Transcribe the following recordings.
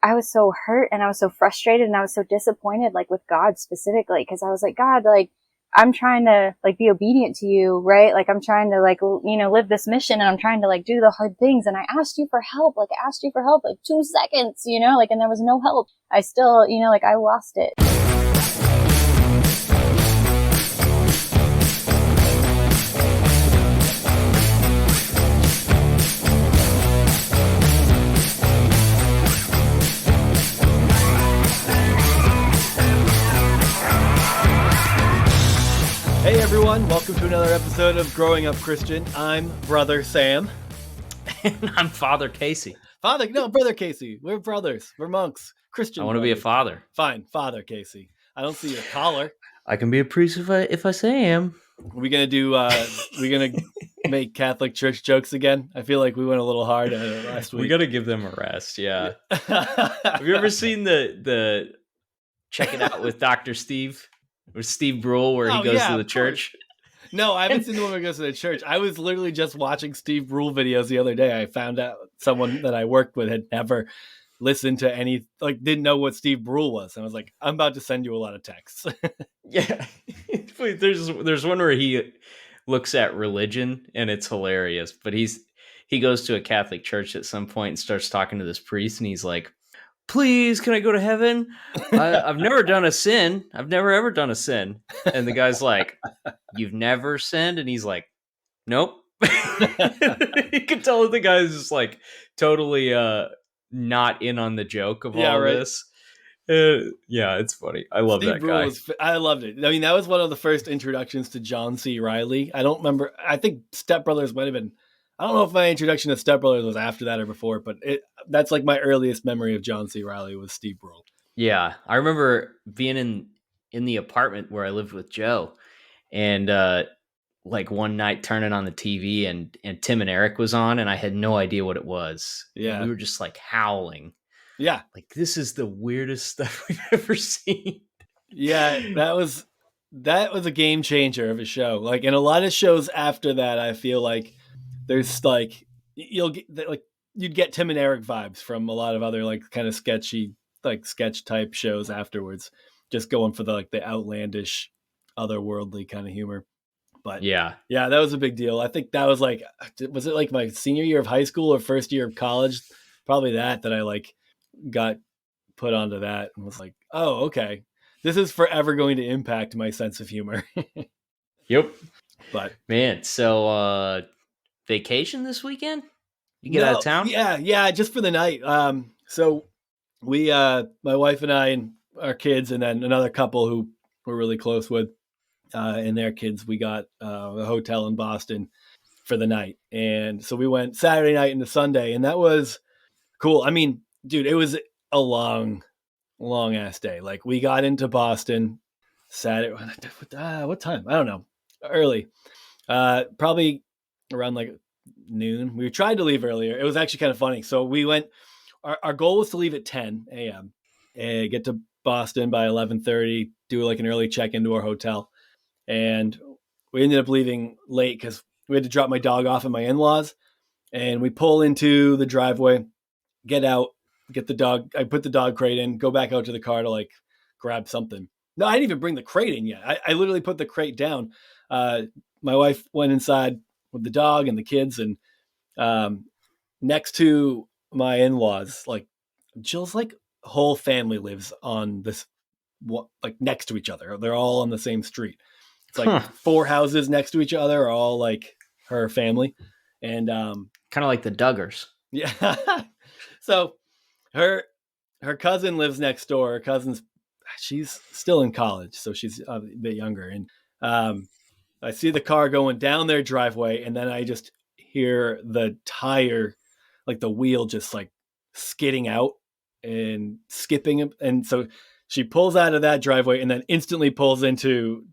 I was so hurt and I was so frustrated and I was so disappointed, like with God specifically, because I was like, God, like, I'm trying to like be obedient to you, right? Like I'm trying to like, live this mission and I'm trying to like do the hard things. And I asked you for help. Like I asked you for help like 2 seconds, like, and there was no help. I still, like I lost it. Hey everyone, welcome to another episode of Growing Up Christian. I'm Brother Sam. And I'm Father Casey. Brother Casey. We're brothers. We're monks. Christian I want to be a father. Fine, Father Casey. I don't see your collar. I can be a priest if I say I am. We're gonna make Catholic Church jokes again. I feel like we went a little hard last week. We gotta give them a rest, yeah. Have you ever seen the Check It Out with Dr. Steve? With Steve Brule where he goes to the church? No, I haven't seen the one where he goes to the church. I was literally just watching Steve Brule videos the other day. I found out someone that I worked with had never listened to any, like, didn't know what Steve Brule was. And I was like, I'm about to send you a lot of texts. Yeah. There's one where he looks at religion and it's hilarious. But he goes to a Catholic church at some point and starts talking to this priest and he's like, please, can I go to heaven? I've never done a sin. I've never ever done a sin. And the guy's like, you've never sinned? And he's like, nope. You can tell that the guy's just like totally not in on the joke of all this. Yeah, it's funny. I love Steve that guy. I loved it. I mean, that was one of the first introductions to John C. Reilly. I don't remember. I think Step Brothers might have been. I don't know if my introduction to Step Brothers was after that or before, but that's like my earliest memory of John C. Reilly was Steve Brule. Yeah, I remember being in the apartment where I lived with Joe, and like one night turning on the TV and Tim and Eric was on, and I had no idea what it was. Yeah, and we were just like howling. Yeah, like this is the weirdest stuff we've ever seen. Yeah, that was a game changer of a show. Like, in a lot of shows after that, I feel like there's like you'd get Tim and Eric vibes from a lot of other like kind of sketchy, like sketch type shows afterwards, just going for the outlandish, otherworldly kind of humor. But yeah, that was a big deal. I think that was was it like my senior year of high school or first year of college? Probably that I like got put onto that and was like, oh, okay, this is forever going to impact my sense of humor. Yep. But man, so vacation this weekend? You get out of town? Yeah, just for the night. So we, my wife and I and our kids, and then another couple who we're really close with, and their kids, we got a hotel in Boston for the night. And so we went Saturday night into Sunday, and that was cool. I mean, dude, it was a long ass day. Like, we got into Boston Saturday. What time? I don't know. Early. Probably around like noon. We tried to leave earlier. It was actually kind of funny. So we went, our goal was to leave at 10 a.m. and get to Boston by 11:30, do like an early check into our hotel. And we ended up leaving late because we had to drop my dog off at my in-laws. And we pull into the driveway, get out, get the dog. I put the dog crate in, go back out to the car to like grab something. No, I didn't even bring the crate in yet. I literally put the crate down. My wife went inside with the dog and the kids, and next to my in-laws, like Jill's like whole family lives on this, like next to each other. They're all on the same street. It's like 4 houses next to each other are all like her family. And kind of like the Duggars. Yeah. So her cousin lives next door. Her she's still in college, so she's a bit younger. And I see the car going down their driveway, and then I just hear the tire, like the wheel just like skidding out and skipping. And so she pulls out of that driveway and then instantly pulls into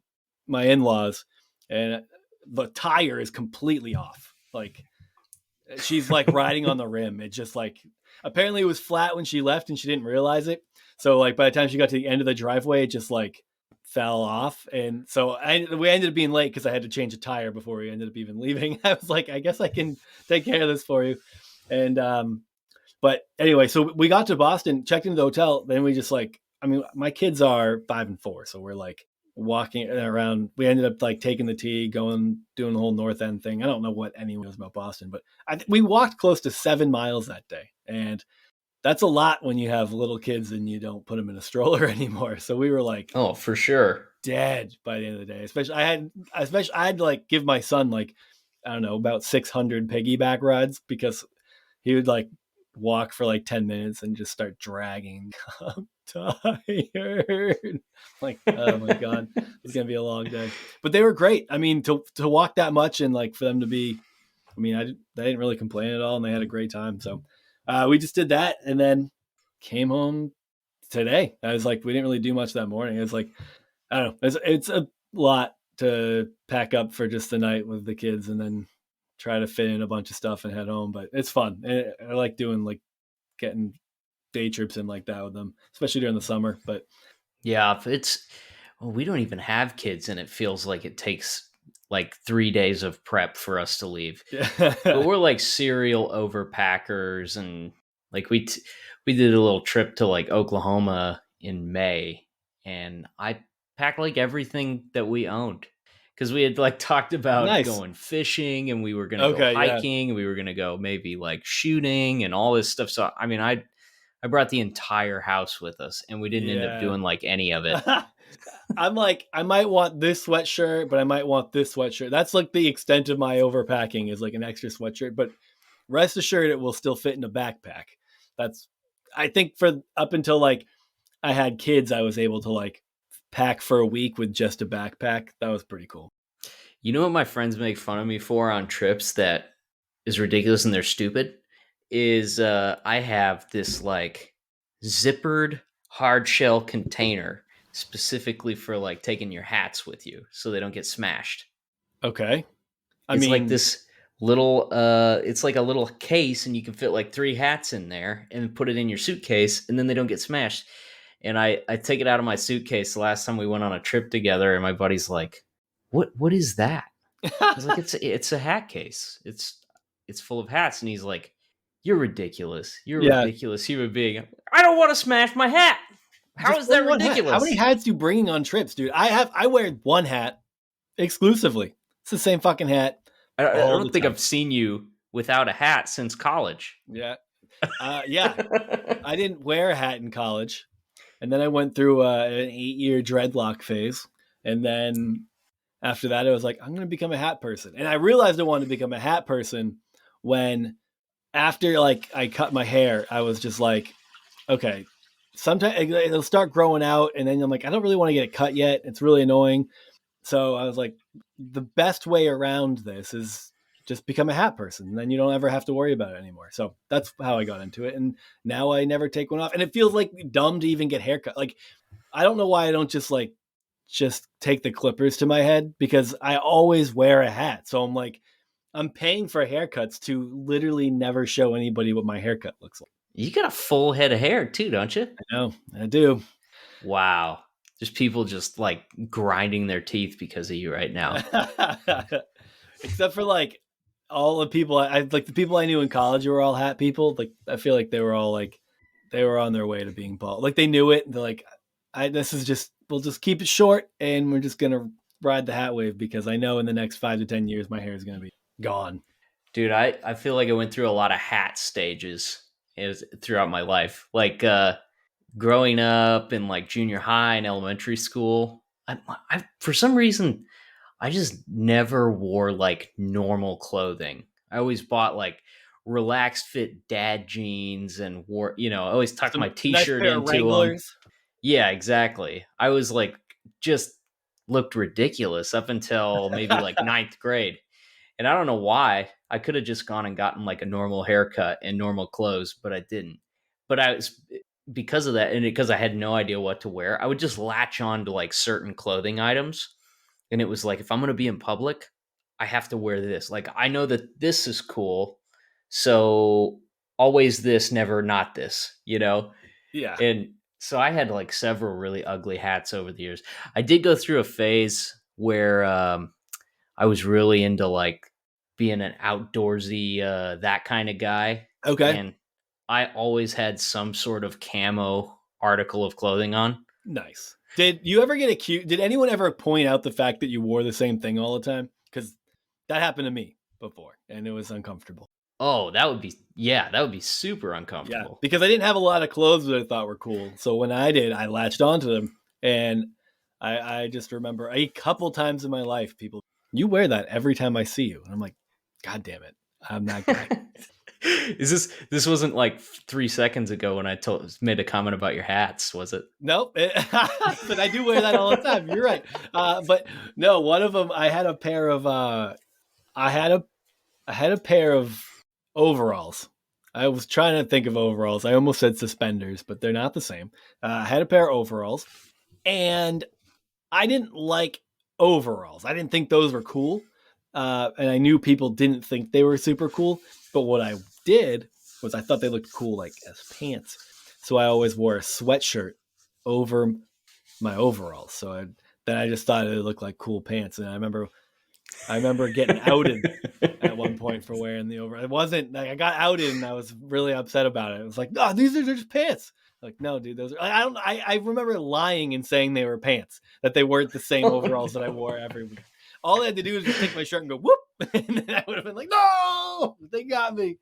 my in-laws, and the tire is completely off. Like, she's like riding on the rim. It just like, apparently it was flat when she left and she didn't realize it. So like by the time she got to the end of the driveway, it just like fell off. And so we ended up being late because I had to change a tire before we ended up even leaving. I was like, I guess I can take care of this for you. And But anyway, so we got to Boston, checked into the hotel. Then we just like, I mean, my kids are 5 and 4, so we're like walking around. We ended up like taking the T, going, doing the whole North End thing. I don't know what anyone knows about Boston, but we walked close to 7 miles that day. And that's a lot when you have little kids and you don't put them in a stroller anymore. So we were like, Oh, for sure. dead by the end of the day. Especially I had to like give my son like, I don't know, about 600 piggyback rides because he would like walk for like 10 minutes and just start dragging. I'm tired. Like, oh my God, it's going to be a long day. But they were great. I mean, to walk that much and like for them to be, I mean, they didn't really complain at all and they had a great time. So we just did that and then came home today. I was like, we didn't really do much that morning. It was like, I don't know. It's a lot to pack up for just the night with the kids and then try to fit in a bunch of stuff and head home. But it's fun. I like doing like getting day trips in like that with them, especially during the summer. But Yeah, we don't even have kids, and it feels like it takes like 3 days of prep for us to leave. But yeah, we're like serial overpackers, and like we did a little trip to like Oklahoma in May, and I packed like everything that we owned because we had like talked about nice. going fishing, and we were gonna go Okay, yeah, hiking, and we were gonna go maybe like shooting and all this stuff. So I mean, I brought the entire house with us, and we didn't end up yeah. doing like any of it. I'm like, I might want this sweatshirt, but I might want this sweatshirt. That's like the extent of my overpacking is like an extra sweatshirt, but rest assured it will still fit in a backpack. That's, I think for up until like I had kids, I was able to like pack for a week with just a backpack. That was pretty cool. You know what my friends make fun of me for on trips that is ridiculous and they're stupid? Is I have this like zippered hard shell container specifically for like taking your hats with you so they don't get smashed. Okay. I It's like mean, this little it's like a little case and you can fit like 3 hats in there and put it in your suitcase and then they don't get smashed. And I take it out of my suitcase the last time we went on a trip together and my buddy's like, What is that?" I was like, it's a hat case. It's full of hats." And he's like, "You're ridiculous. You're a yeah, ridiculous human being." I don't want to smash my hat. How just is bring that one hat. How many ridiculous? hats you bringing on trips, dude? I wear one hat exclusively. It's the same fucking hat I all the don't think time. I've seen you without a hat since college. Yeah. Yeah. I didn't wear a hat in college. And then I went through an 8-year dreadlock phase. And then after that, I was like, I'm going to become a hat person. And I realized I wanted to become a hat person when, after like I cut my hair, I was just like, okay, sometimes it'll start growing out. And then I'm like, I don't really want to get it cut yet. It's really annoying. So I was like, the best way around this is just become a hat person. And then you don't ever have to worry about it anymore. So that's how I got into it. And now I never take one off. And it feels like dumb to even get haircut. Like, I don't know why I don't just take the clippers to my head because I always wear a hat. So I'm like, I'm paying for haircuts to literally never show anybody what my haircut looks like. You got a full head of hair too, don't you? I know, I do. Wow. Just people just like grinding their teeth because of you right now. Except for like all the people I like the people I knew in college who were all hat people. Like I feel like they were all like they were on their way to being bald. Like they knew it. And they're like, this is just we'll just keep it short and we're just gonna ride the hat wave because I know in the next 5 to 10 years my hair is gonna be gone. Dude, I feel like I went through a lot of hat stages throughout my life. Like growing up in like junior high and elementary school, I for some reason I just never wore like normal clothing. I always bought like relaxed fit dad jeans and wore, I always tucked my Some nice t-shirt pair of into them. Wranglers. Yeah, exactly. I was like just looked ridiculous up until maybe like ninth grade. And I don't know why. I could have just gone and gotten like a normal haircut and normal clothes, but I didn't. But I was because of that and because I had no idea what to wear, I would just latch on to like certain clothing items. And it was like, if I'm going to be in public, I have to wear this. Like, I know that this is cool. So always this, never not this. Yeah. And so I had like several really ugly hats over the years. I did go through a phase where I was really into like being an outdoorsy, that kind of guy. Okay. And I always had some sort of camo article of clothing on. Nice. Did you ever get accused? Did anyone ever point out the fact that you wore the same thing all the time? Because that happened to me before, and it was uncomfortable. Oh, that would be super Yeah, uncomfortable. because I didn't have a lot of clothes that I thought were cool. So when I did, I latched onto them, and I just remember a couple times in my life, people, you wear that every time I see you, and I'm like, God damn it, I'm that guy. This wasn't like 3 seconds ago when I made a comment about your hats, was it? Nope, but I do wear that all the time. You're right, but no, one of them, I had a pair of I had a pair of overalls. I was trying to think of overalls. I almost said suspenders, but they're not the same. I had a pair of overalls, and I didn't like overalls. I didn't think those were cool. And I knew people didn't think they were super cool. But what I did was I thought they looked cool like as pants. So I always wore a sweatshirt over my overalls. Then I just thought it looked like cool pants. And I remember getting outed at one point for wearing the over. It wasn't like I got outed and I was really upset about it. It was like, no, these are just pants. Like, no, dude, those are. I don't. I remember lying and saying they were pants, that they weren't the same overalls that I wore every week. All I had to do was just take my shirt and go whoop, and then I would have been like, no, they got me.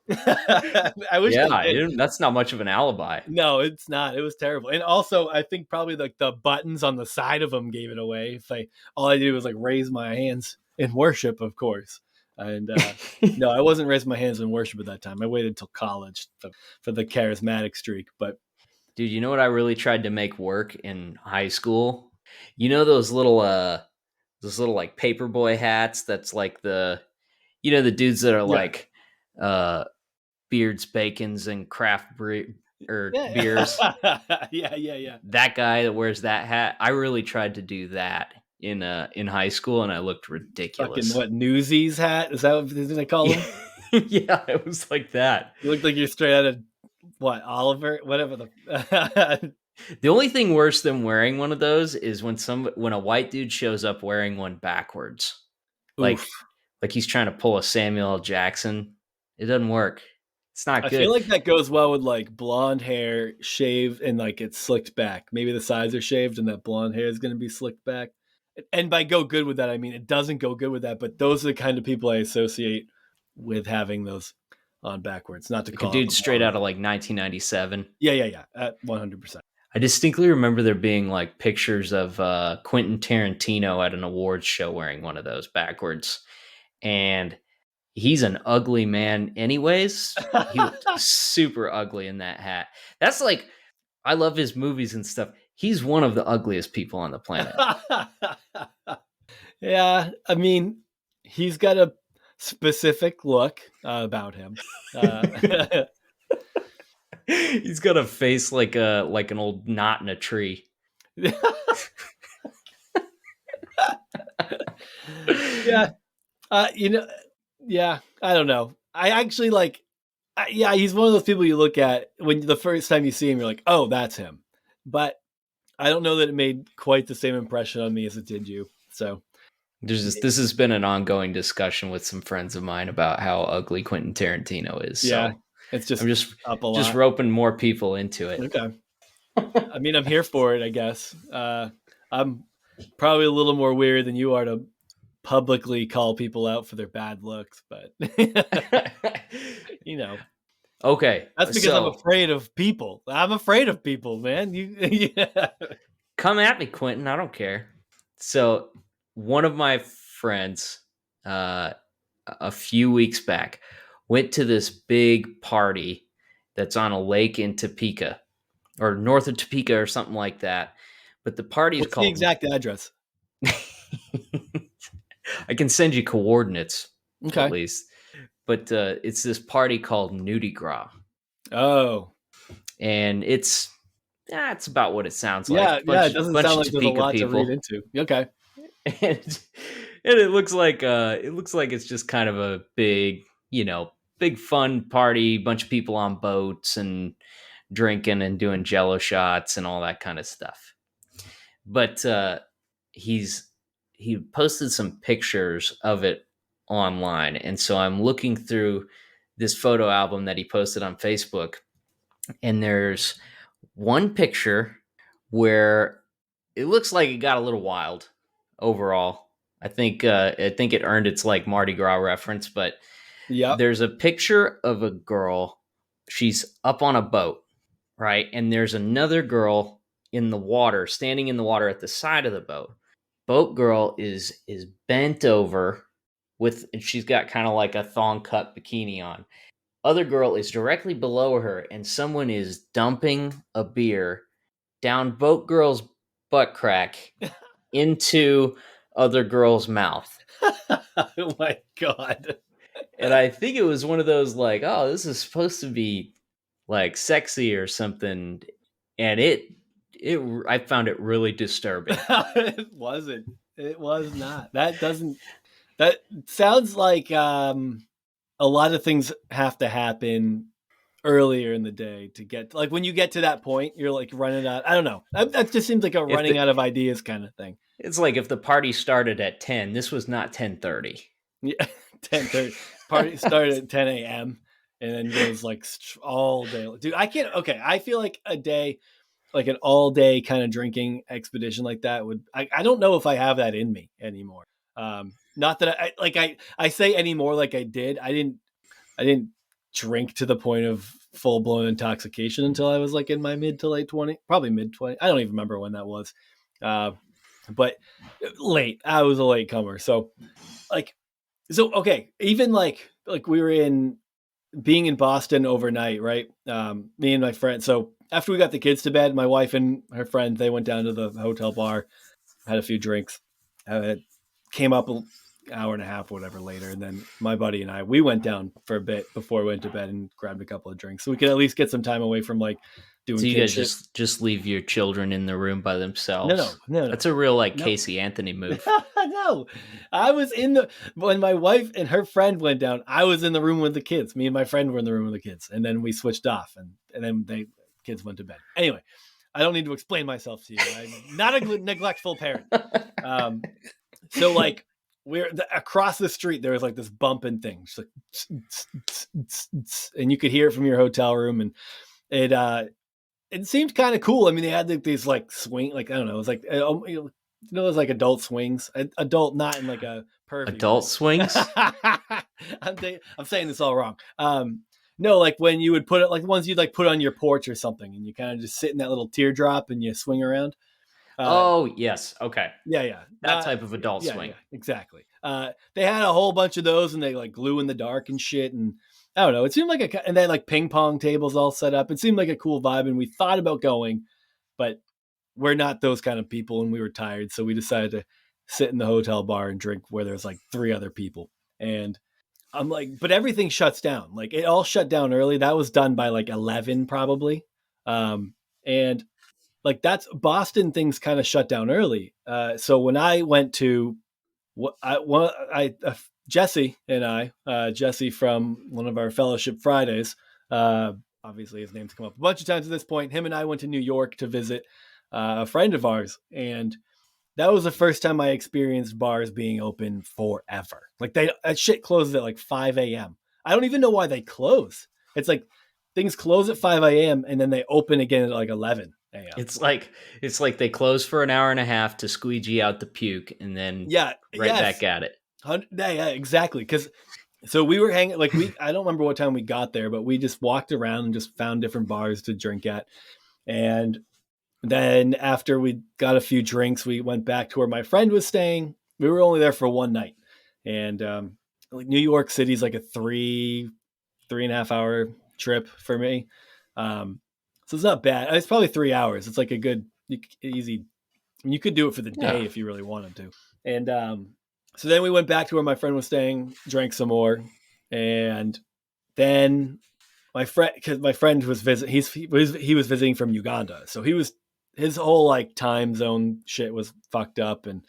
I wish they did. That's not much of an alibi. No, it's not. It was terrible. And also, I think probably like the buttons on the side of them gave it away. All I did was like raise my hands in worship, of course. And no, I wasn't raising my hands in worship at that time. I waited until college for the charismatic streak. But Dude, you know what I really tried to make work in high school? You know those little like paperboy hats that's like the dudes that are yeah, like beards, bacons, and craft yeah, beers. yeah. That guy that wears that hat, I really tried to do that in high school, and I looked ridiculous. Fucking what, Newsies hat? Is that what they call them? Yeah, it was like that. You look like you're straight out of what, Oliver, whatever the. The only thing worse than wearing one of those is when a white dude shows up wearing one backwards, Oof. like he's trying to pull a Samuel L. Jackson. It doesn't work. It's not I good. feel like that goes well with like blonde hair shaved and like it's slicked back. Maybe the sides are shaved and that blonde hair is going to be slicked back. And by go good with that, I mean it doesn't go good with that, but those are the kind of people I associate with having those on backwards. Not to like call a dude it straight out of like 1997. Yeah, at 100%. I distinctly remember there being like pictures of Quentin Tarantino at an awards show wearing one of those backwards, and he's an ugly man anyways. He looked super ugly in that hat. That's like, I love his movies and stuff. He's one of the ugliest people on the planet. Yeah, I mean, he's got a specific look about him. He's got a face like an old knot in a tree. Yeah, yeah, I don't know. I actually like, yeah, he's one of those people you look at when the first time you see him, you're like, oh, that's him. But I don't know that it made quite the same impression on me as it did you. So This has been an ongoing discussion with some friends of mine about how ugly Quentin Tarantino is. yeah, So it's just I'm just up a lot. just roping more people into it. Okay. I mean, I'm here for it, I guess. I'm probably a little more weird than you are to publicly call people out for their bad looks, but you know, Okay. that's because I'm afraid of people. I'm afraid of people, man. Yeah. Come at me, Quentin. I don't care. So one of my friends, a few weeks back, went to this big party that's on a lake in Topeka or north of Topeka or something like that. But the party is What's called the exact address? I can send you coordinates, Okay. at least. But it's this party called Nudie Gras. Oh. And it's about what it sounds like. Yeah, it doesn't sound like there's a lot to read into. Okay. And it looks like it's just kind of a big, big fun party, bunch of people on boats and drinking and doing jello shots and all that kind of stuff. But he posted some pictures of it online, and so I'm looking through this photo album that he posted on Facebook, and there's one picture where it looks like it got a little wild overall. I think it earned its like Mardi Gras reference, but Yep. there's a picture of a girl. She's up on a boat, right? And there's another girl in the water, standing in the water at the side of the boat. Boat girl is bent over and she's got kind of like a thong cut bikini on. Other girl is directly below her, and someone is dumping a beer down boat girl's butt crack into other girl's mouth. Oh my God. And I think it was one of those like, oh, this is supposed to be like sexy or something, and I found it really disturbing. It wasn't. It was not. That sounds like a lot of things have to happen earlier in the day to get, like, when you get to that point, you're like running out. I don't know. That just seems like a running out of ideas kind of thing. It's like if the party started at 10, this was not 10:30. Yeah, 10:30. Party started at 10 a.m. and then goes like all day. Dude, I can't. Okay, I feel like a day, like an all day kind of drinking expedition like that would. I don't know if I have that in me anymore. Not that I say anymore like I did. I didn't drink to the point of full blown intoxication until I was like in my mid to late 20, probably mid 20. I don't even remember when that was. But late. I was a late comer. So okay, even like we were being in Boston overnight, right? Me and my friend. So after we got the kids to bed, my wife and her friend, they went down to the hotel bar, had a few drinks, came up an hour and a half, whatever later. And then my buddy and we went down for a bit before we went to bed and grabbed a couple of drinks. So we could at least get some time away from like doing. So you guys just leave your children in the room by themselves? No. That's a real like Casey Anthony move. No, I was when my wife and her friend went down, I was in the room with the kids. Me and my friend were in the room with the kids. And then we switched off and then kids went to bed. Anyway, I don't need to explain myself to you. I'm not a neglectful parent. So like across the street, there was like this bumping thing, just like, and you could hear it from your hotel room, and it seemed kind of cool. I mean, they had like these like swing, like I don't know, it was like it was like adult swings, adult, not in like a pervy adult swings. I'm saying this all wrong. No, like when you would put it, like the ones you'd like put on your porch or something, and you kind of just sit in that little teardrop and you swing around. Oh yes, okay. Yeah. That type of adult swing. Yeah, exactly. They had a whole bunch of those, and they like glue in the dark and shit. And I don't know. It seemed like and they had like ping pong tables all set up. It seemed like a cool vibe, and we thought about going, but we're not those kind of people, and we were tired, so we decided to sit in the hotel bar and drink where there's like 3 other people. And I'm like, but everything shuts down. Like it all shut down early. That was done by like 11 probably. And like that's Boston, things kind of shut down early. So when I went to Jesse and Jesse from one of our Fellowship Fridays, obviously his name's come up a bunch of times at this point. Him and I went to New York to visit a friend of ours, and that was the first time I experienced bars being open forever. Like that shit closes at like 5 a.m. I don't even know why they close. It's like things close at 5 a.m. and then they open again at like 11 a.m. It's like they close for an hour and a half to squeegee out the puke, and then back at it. Yeah, exactly. So we were hanging, like I don't remember what time we got there, but we just walked around and just found different bars to drink at. And then after we got a few drinks, we went back to where my friend was staying. We were only there for one night. And like New York City's like a 3.5 hour trip for me. So it's not bad. It's probably 3 hours. It's like a good, easy. I mean, you could do it for the day if you really wanted to. And so then we went back to where my friend was staying, drank some more, and then my friend was he was visiting from Uganda, so his whole like time zone shit was fucked up, and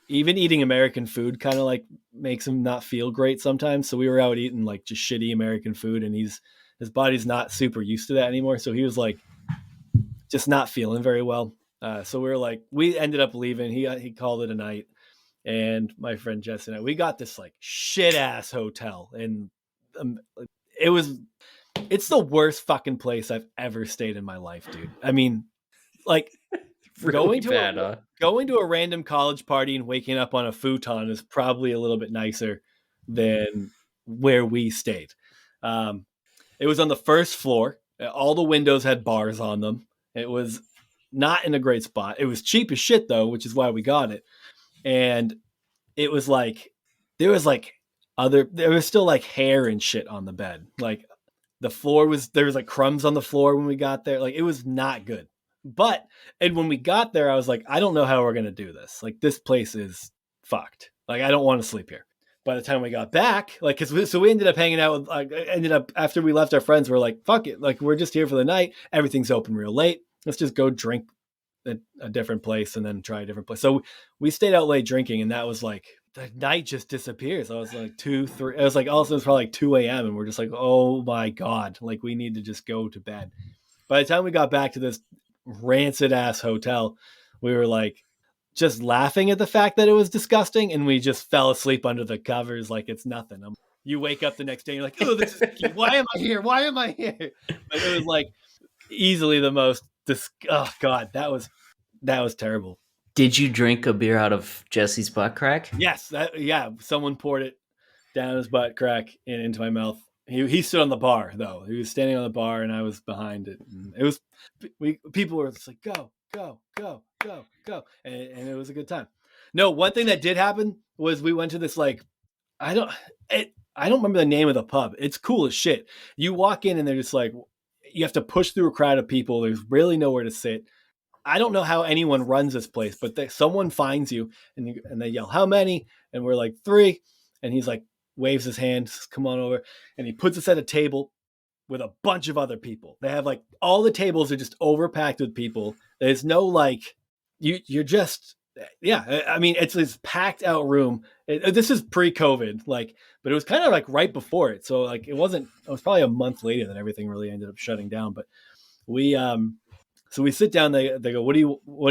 even eating American food kind of like makes him not feel great sometimes. So we were out eating like just shitty American food, and his body's not super used to that anymore. So he was like just not feeling very well. So we ended up leaving. He called it a night, and my friend Jess and I, we got this like shit ass hotel in it's the worst fucking place I've ever stayed in my life, dude. I mean, like Really bad, huh? going to a random college party and waking up on a futon is probably a little bit nicer than where we stayed. It was on the first floor. All the windows had bars on them. It was not in a great spot. It was cheap as shit though, which is why we got it. And it was like there was still like hair and shit on the bed. Like there was like crumbs on the floor when we got there. Like it was not good. And when we got there, I was like, I don't know how we're gonna do this. Like this place is fucked. Like I don't want to sleep here. By the time we got back, like, so we ended up hanging out with, ended up after we left our friends, we're like, fuck it. Like we're just here for the night. Everything's open real late. Let's just go drink at a different place and then try a different place. So we stayed out late drinking, and that was like, the night just disappears. I was like 2, 3. I was like, also it's probably like 2 a.m. and we're just like, oh my God, like we need to just go to bed. By the time we got back to this rancid ass hotel, we were like just laughing at the fact that it was disgusting, and we just fell asleep under the covers like it's nothing. You wake up the next day and you're like, oh, this is why am I here? Why am I here? But it was like easily the most oh God, that was terrible. Did you drink a beer out of Jesse's butt crack? Yes, someone poured it down his butt crack and into my mouth. He stood on the bar though. He was standing on the bar and I was behind it. And it was people were just like, go, go, go, go, go, and it was a good time. No, one thing that did happen was we went to this like I don't remember the name of the pub. It's cool as shit. You walk in and they're just like, you have to push through a crowd of people. There's really nowhere to sit. I don't know how anyone runs this place, but someone finds you and they yell, how many? And we're like 3. And he's like, waves his hand, says, come on over. And he puts us at a table with a bunch of other people. They have like, all the tables are just overpacked with people. There's no like, you're just, yeah. I mean, it's this packed out room. This is pre-COVID, like, but it was kind of like right before it. So like, it was probably a month later that everything really ended up shutting down. But so we sit down, they go, what do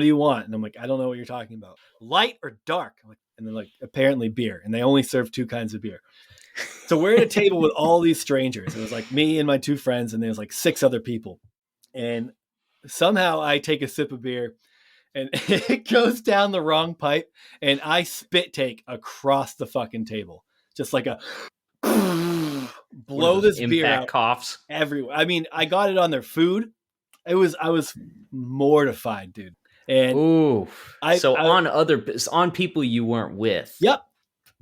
you want? And I'm like, I don't know what you're talking about. Light or dark? And they're like, apparently beer. And they only serve 2 kinds of beer. So we're at a table with all these strangers. It was like me and my 2 friends, and there's like 6 other people. And somehow I take a sip of beer and it goes down the wrong pipe and I spit take across the fucking table. Just like a blow this beer out coughs everywhere. I mean, I got it on their food. I was mortified, dude. And on people you weren't with. Yep.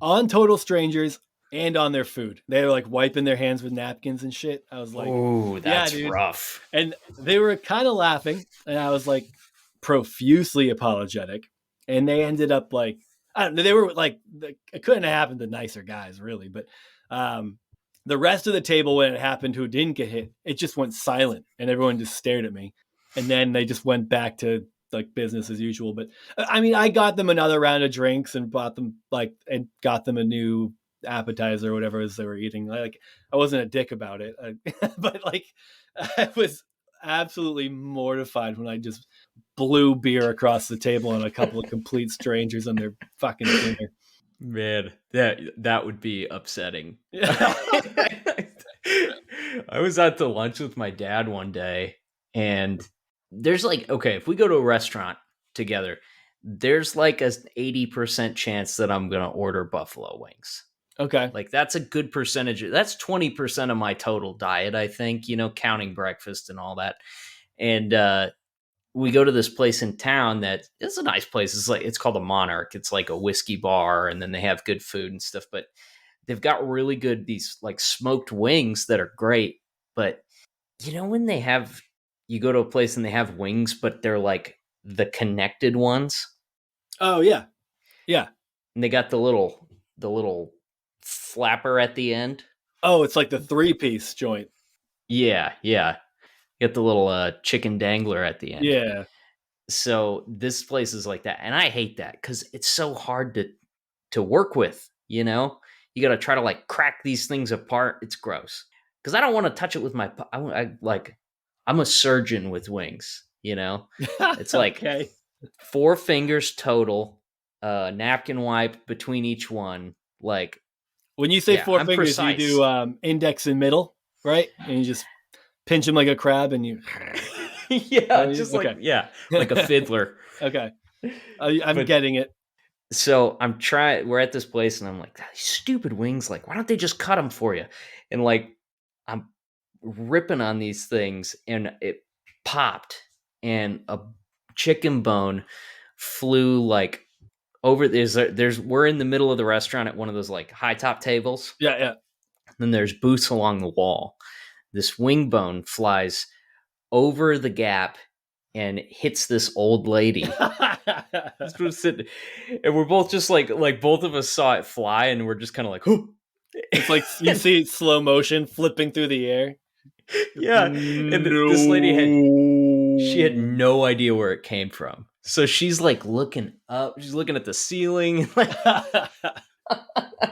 On total strangers and on their food. They were like wiping their hands with napkins and shit. I was like, oh, that's rough. And they were kind of laughing, and I was like profusely apologetic. And they ended up like, I don't know, they were like, it couldn't have happened to nicer guys, really. But the rest of the table, when it happened, who didn't get hit, it just went silent, and everyone just stared at me. And then they just went back to like business as usual. But I mean, I got them another round of drinks and bought them and got them a new appetizer or whatever it was they were eating. Like I wasn't a dick about it, but like I was absolutely mortified when I just blew beer across the table on a couple of complete strangers on their fucking dinner. Man, that would be upsetting. I was out to lunch with my dad one day, and there's like, okay, if we go to a restaurant together, there's like an 80% chance that I'm going to order buffalo wings. Okay. Like that's a good percentage. That's 20% of my total diet, I think, counting breakfast and all that. And we go to this place in town that is a nice place. It's called a Monarch. It's like a whiskey bar, and then they have good food and stuff, but they've got really good, these like smoked wings that are great. But when you go to a place and they have wings, but they're like the connected ones. Oh yeah. Yeah. And they got the little flapper at the end. Oh, it's like the 3-piece joint. Yeah. Yeah. You get the little chicken dangler at the end. Yeah. So this place is like that. And I hate that because it's so hard to work with, You got to try to like crack these things apart. It's gross. Because I don't want to touch it with my, I'm a surgeon with wings, It's like okay. 4 fingers total, napkin wipe between each one. Like When you say Yeah, four I'm fingers, you precise. do index and middle, right? And you just pinch them like a crab, and you. Yeah, just like Okay. like a fiddler. Okay. I'm But getting it. so I'm trying. We're at this place, and I'm like, these stupid wings. Like, why don't they just cut them for you? And like, I'm ripping on these things, and it popped, and a chicken bone flew like over. There's we're in the middle of the restaurant at one of those like high top tables. Yeah, yeah. Then there's booths along the wall. This wing bone flies over the gap and hits this old lady. Sitting, and we're both just like both of us saw it fly, and we're just kind of like, "Whoo!" It's like you see it slow motion flipping through the air. Yeah. And this lady she had No. no idea where it came from, so she's like looking up, she's looking at the ceiling.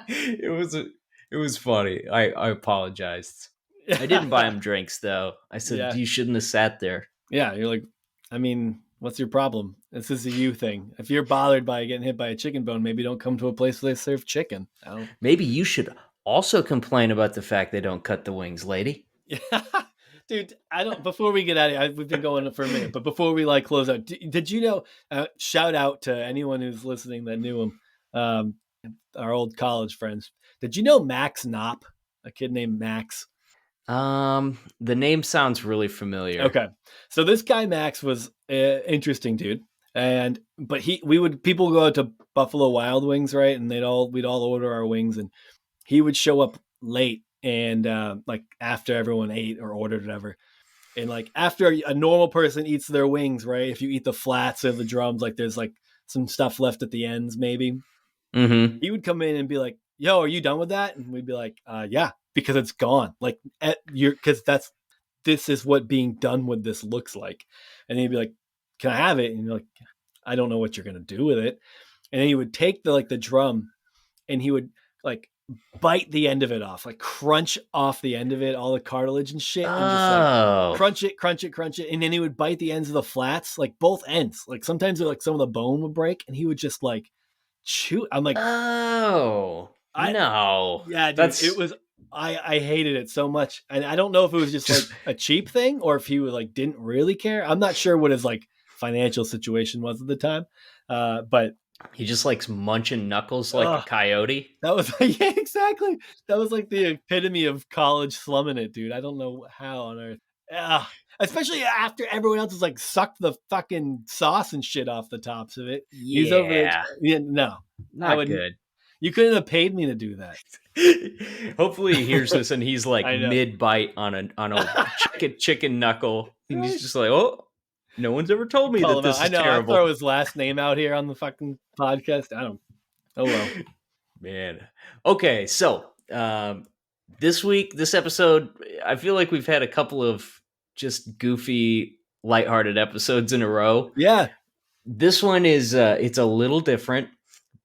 it was it was funny. I apologized. I didn't buy him drinks though. I said Yeah. you shouldn't have sat there. Yeah, you're like, I mean, what's your problem? This is a you thing. If you're bothered by getting hit by a chicken bone, maybe don't come to a place where they serve chicken. I don't. Maybe you should also complain about the fact they don't cut the wings, lady. Yeah. Dude, I don't. Before we get out of here, we've been going for a minute, but before we like close out, did you know? Shout out to anyone who's listening that knew him, our old college friends. Did you know Max Knopp, a kid named Max? The name sounds really familiar. Okay, so this guy Max was interesting dude, but people go out to Buffalo Wild Wings, right? And we'd all order our wings, and he would show up late and like after everyone ate or ordered whatever. And like after a normal person eats their wings, right? If you eat the flats or the drums, like there's like some stuff left at the ends, maybe. Mm-hmm. He would come in and be like, "Yo, are you done with that?" And we'd be like, "Yeah," because it's gone. Like because this is what being done with this looks like. And he'd be like, "Can I have it?" And you're like, "I don't know what you're gonna do with it." And then he would take the drum, and he would like bite the end of it off, like crunch off the end of it, all the cartilage and shit, and just like crunch it, and then he would bite the ends of the flats, like both ends. Like sometimes like some of the bone would break, and he would just like chew. I'm like, no. Yeah, dude, it was. I hated it so much, and I don't know if it was just like a cheap thing or if he was like didn't really care. I'm not sure what his like financial situation was at the time, but he just likes munching knuckles like a coyote. That was yeah, exactly. That was like the epitome of college slumming it, dude. I don't know how on earth. Yeah, especially after everyone else has like sucked the fucking sauce and shit off the tops of it. Yeah, He's over it. Yeah, no, not good. You couldn't have paid me to do that. Hopefully he hears this and he's like mid bite on a chicken knuckle, and he's just like, "Oh, no one's ever told me that this is terrible." I throw his last name out here on the fucking podcast. I don't. Oh well, man. Okay, so this episode, I feel like we've had a couple of just goofy, lighthearted episodes in a row. Yeah, this one is it's a little different,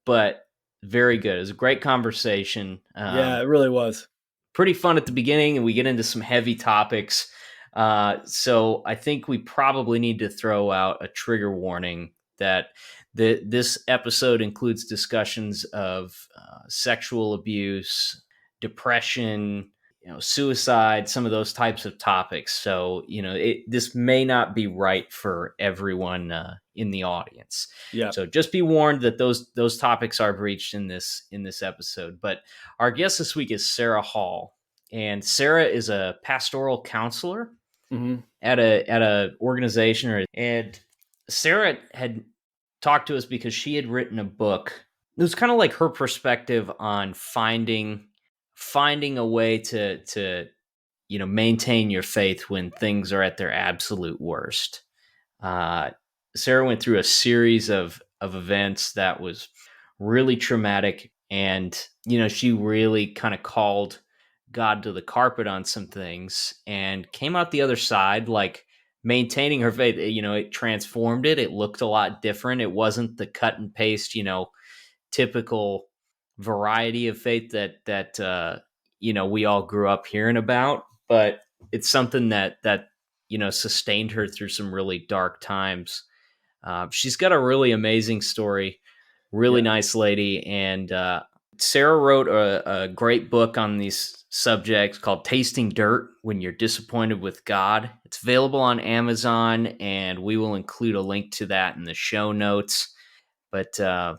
but very good. It was a great conversation. Yeah, it really was. Pretty fun at the beginning, and we get into some heavy topics. So I think we probably need to throw out a trigger warning that this episode includes discussions of sexual abuse, depression, suicide, some of those types of topics. So, this may not be right for everyone in the audience. Yeah. So just be warned that those topics are breached in this episode. But our guest this week is Sara Hall, and Sara is a pastoral counselor at a organization, and Sara had talked to us because she had written a book. It was kind of like her perspective on finding a way to maintain your faith when things are at their absolute worst. Sara went through a series of events that was really traumatic, and she really kind of called God to the carpet on some things and came out the other side like maintaining her faith. It transformed it. It looked a lot different. It wasn't the cut and paste, typical variety of faith that we all grew up hearing about, but it's something that sustained her through some really dark times. She's got a really amazing story, really nice lady, and Sarah wrote a great book on these subjects called Tasting Dirt When You're Disappointed with God. It's available on Amazon, and we will include a link to that in the show notes. But yeah,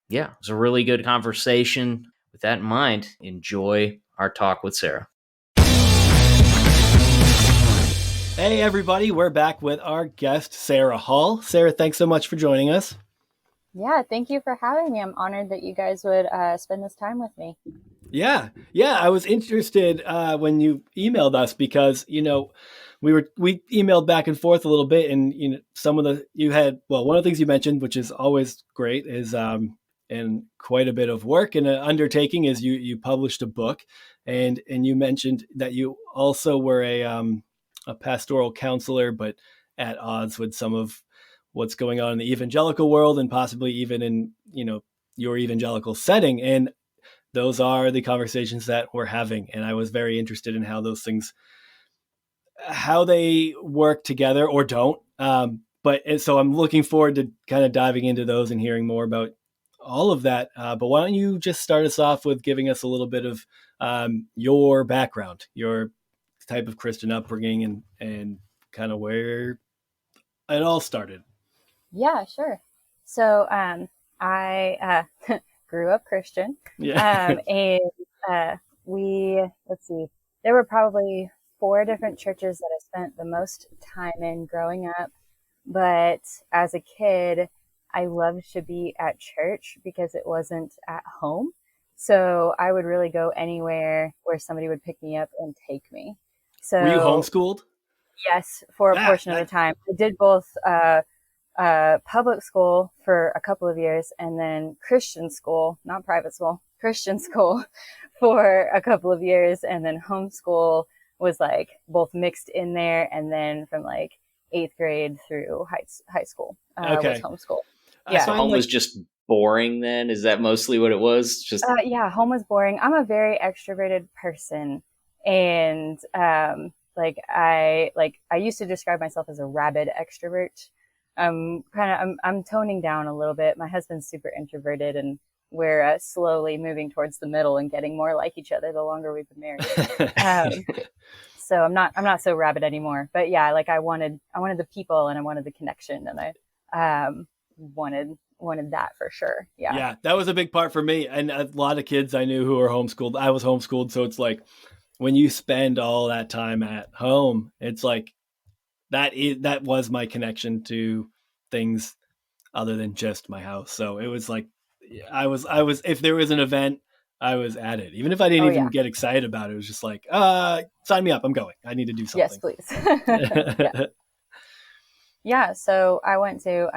it was a really good conversation. With that in mind, enjoy our talk with Sarah. Hey, everybody. We're back with our guest, Sara Hall. Sara, thanks so much for joining us. Yeah, thank you for having me. I'm honored that you guys would spend this time with me. Yeah. I was interested when you emailed us because, we emailed back and forth a little bit, and one of the things you mentioned, which is always great, is and quite a bit of work and an undertaking, is you published a book, and you mentioned that you also were a pastoral counselor, but at odds with some of what's going on in the evangelical world, and possibly even in your evangelical setting. And those are the conversations that we're having, and I was very interested in how those things, how they work together or don't. So I'm looking forward to kind of diving into those and hearing more about all of that. But why don't you just start us off with giving us a little bit of your background, your type of Christian upbringing, and kind of where it all started. Yeah, sure. So I grew up Christian. Yeah. And let's see, there were probably 4 different churches that I spent the most time in growing up. But as a kid, I loved to be at church because it wasn't at home. So I would really go anywhere where somebody would pick me up and take me. So Were you homeschooled? Yes, for a portion of the time. I did both public school for a couple of years, and then Christian school, not private school, Christian school for a couple of years, and then homeschool was like both mixed in there, and then from like 8th grade through high school was homeschool. Yeah, so home was just boring then? Is that mostly what it was? Just yeah, home was boring. I'm a very extroverted person, and I used to describe myself as a rabid extrovert. I'm toning down a little bit. My husband's super introverted, and we're slowly moving towards the middle and getting more like each other the longer we've been married. So I'm not so rabid anymore. But yeah, like I wanted the people, and I wanted the connection, and I wanted that for sure. Yeah, that was a big part for me, and a lot of kids I knew who were homeschooled. I was homeschooled, so it's like when you spend all that time at home, it's like that was my connection to things other than just my house. So it was like I was if there was an event, I was at it. Even if I didn't even get excited about it, it was just like, sign me up, I'm going. I need to do something. Yes, please. Yeah, so I went to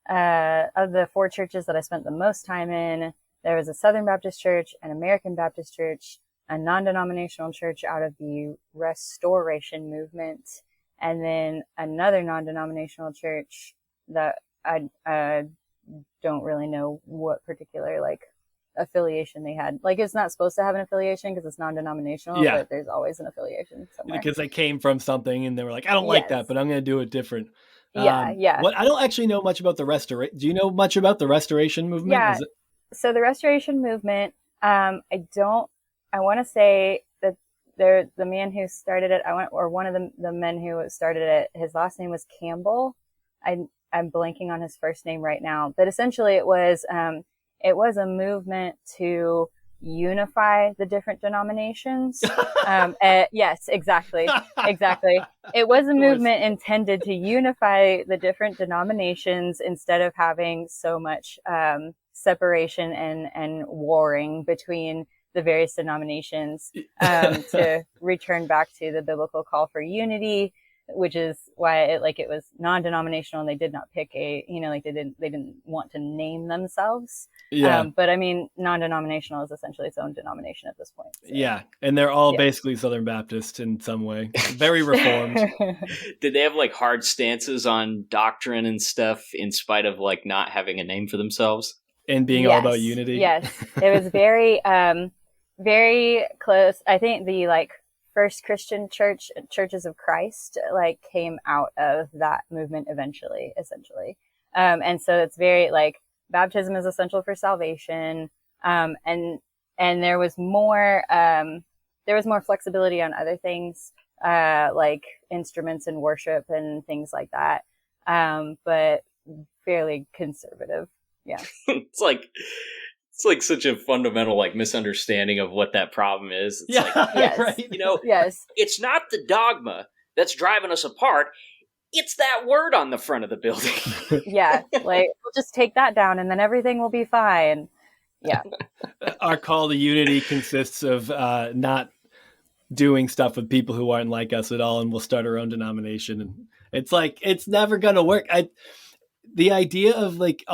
of the 4 churches that I spent the most time in, there was a Southern Baptist church, an American Baptist church, a non-denominational church out of the Restoration movement, and then another non-denominational church that I don't really know what particular like affiliation they had. Like it's not supposed to have an affiliation because it's non-denominational, but there's always an affiliation somewhere. Because they came from something and they were like, I don't like that, but I'm going to do it different. Yeah. What I don't actually know much about the Restoration. Do you know much about the Restoration movement? Yeah. So the Restoration movement, I want to say that the man who started it, one of the men who started it, his last name was Campbell. I'm blanking on his first name right now, but essentially it was a movement to unify the different denominations. Yes, exactly. It was a movement intended to unify the different denominations instead of having so much separation and warring between the various denominations, to return back to the biblical call for unity, which is why it was non-denominational, and they did not pick they didn't want to name themselves. But I mean, non-denominational is essentially its own denomination at this point. So. Yeah. And they're all basically Southern Baptist in some way, very reformed. Did they have like hard stances on doctrine and stuff in spite of like not having a name for themselves? And being all about unity? Yes. It was very, very close. I think the like first Christian churches of Christ, like came out of that movement essentially. And so it's very like baptism is essential for salvation. And there was more flexibility on other things, like instruments and worship and things like that. But fairly conservative. Yeah. It's like such a fundamental like misunderstanding of what that problem is. It's like, yes. right. Yes. It's not the dogma that's driving us apart. It's that word on the front of the building. Yeah. Like, we'll just take that down and then everything will be fine. Yeah. Our call to unity consists of not doing stuff with people who aren't like us at all, and we'll start our own denomination. And it's like, it's never going to work. The idea of like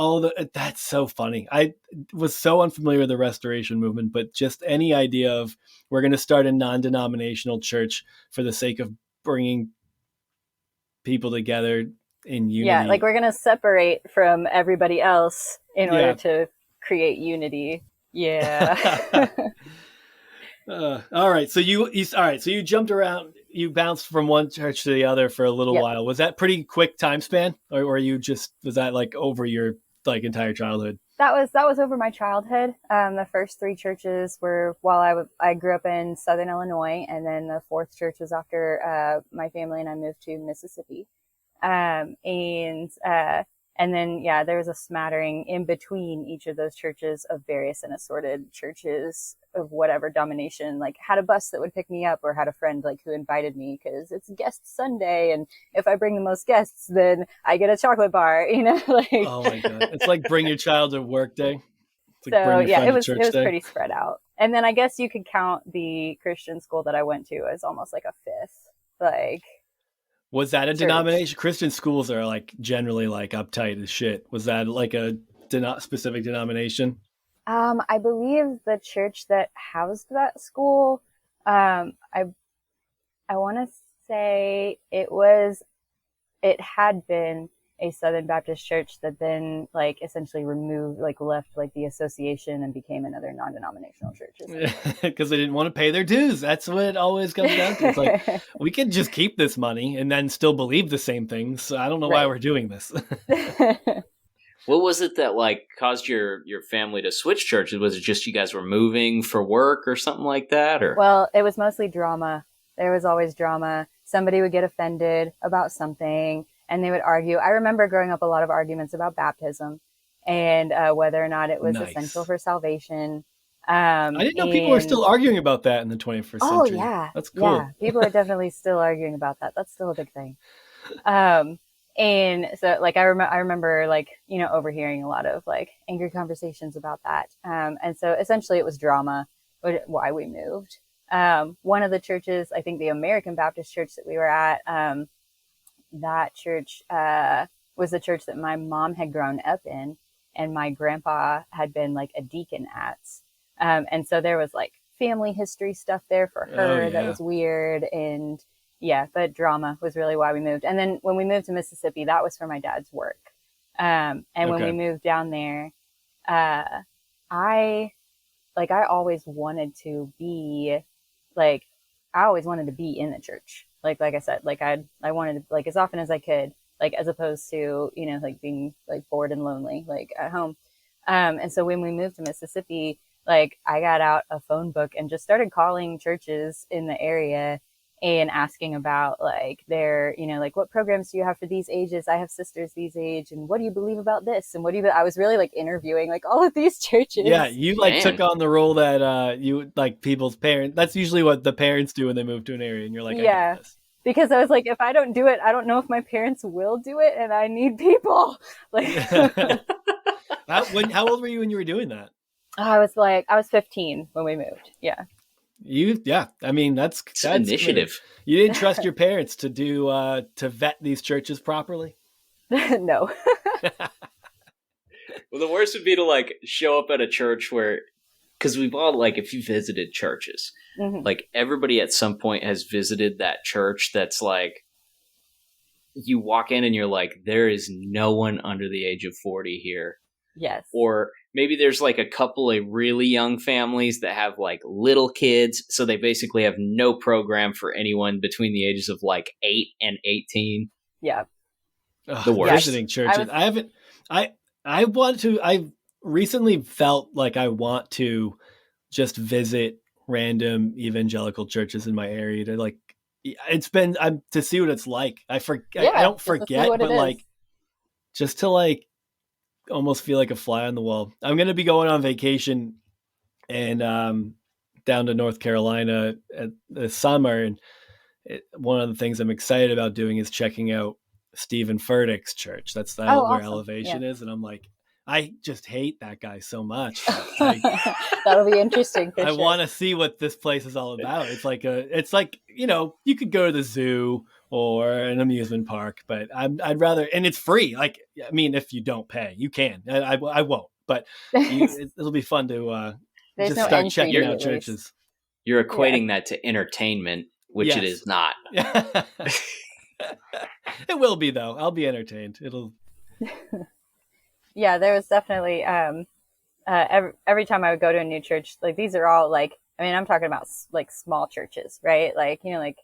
that's so funny. I was so unfamiliar with the Restoration movement, but just any idea of we're going to start a non-denominational church for the sake of bringing people together in unity. Yeah, like we're going to separate from everybody else in order to create unity. Yeah. All right. So you jumped around, you bounced from one church to the other for a little while. Was that pretty quick time span, or was that like over your like entire childhood? That was over my childhood. The first 3 churches were while I grew up in Southern Illinois, and then the 4th church was after my family and I moved to Mississippi. And then, there was a smattering in between each of those churches of various and assorted churches of whatever domination, like had a bus that would pick me up or had a friend like who invited me because it's guest Sunday. And if I bring the most guests, then I get a chocolate bar, like. Oh my God. It's like bring your child to work day. Like it was pretty spread out. And then I guess you could count the Christian school that I went to as almost like a 5th, like. Was that a denomination? Christian schools are like generally like uptight as shit. Was that like a specific denomination? I believe the church that housed that school, I want to say it had been a Southern Baptist church that then like essentially left like the association and became another non-denominational church. Because they didn't want to pay their dues. That's what it always comes down to. It's like, we can just keep this money and then still believe the same things. So I don't know why we're doing this. What was it that like caused your family to switch churches? Was it just you guys were moving for work or something like that? Or well, it was mostly drama. There was always drama. Somebody would get offended about something and they would argue. I remember growing up a lot of arguments about baptism and whether or not it was essential for salvation. I didn't know people were still arguing about that in the 21st century. Oh yeah, that's cool. Yeah, people are definitely still arguing about that. That's still a big thing. And so like I remember like overhearing a lot of like angry conversations about that. And so essentially it was drama, why we moved. One of the churches, I think the American Baptist church that we were at, that church was the church that my mom had grown up in, and my grandpa had been like a deacon at. And so there was like family history stuff there for her that was weird. And but drama was really why we moved. And then when we moved to Mississippi, that was for my dad's work. And when we moved down there, I always wanted to be like, I always wanted to be in the church. Like I said, like I wanted to, like as often as I could, like as opposed to, like being like bored and lonely, like at home. And so when we moved to Mississippi, like I got out a phone book and just started calling churches in the area and asking about like their, like what programs do you have for these ages? I have sisters these age, and what do you believe about this? And I was really like interviewing like all of these churches. Yeah, you like took on the role that you like people's parents. That's usually what the parents do when they move to an area, and you're like, I got this. Because I was like, if I don't do it, I don't know if my parents will do it, and I need people. Like, how old were you when you were doing that? I was 15 when we moved. Yeah. I mean, that's initiative. You didn't trust your parents to do to vet these churches properly? No. Well, the worst would be to like show up at a church where, because we've all like, if you visited churches, like everybody at some point has visited that church that's like, you walk in and you're like, there is no one under the age of 40 here. Yes. Or maybe there's like a couple of really young families that have like little kids. So they basically have no program for anyone between the ages of like 8 and 18. Yeah. The worst. Visiting churches. I recently felt like I want to just visit random evangelical churches in my area to like, it's been, to see what it's like. I don't just to see forget, what it but is. like, just to like almost feel like a fly on the wall. I'm going to be going on vacation and, down to North Carolina at the summer. And one of the things I'm excited about doing is checking out Stephen Furtick's church. That's Oh, where awesome. Yeah. Elevation is. And I'm like, I just hate that guy so much. That'll be interesting for I sure. want to see what this place is all about. It's like you could go to the zoo or an amusement park, but I'd rather, and it's free. Like, I mean, if you don't pay, you can. I won't, but it'll be fun to There's just no start entry checking fee, out at churches. least. You're equating that to entertainment, which it Yes. is not. It will be though. I'll be entertained. It'll. Yeah, there was definitely every time I would go to a new church, like these are all like, I mean, I'm talking about like small churches, right? Like, you know, like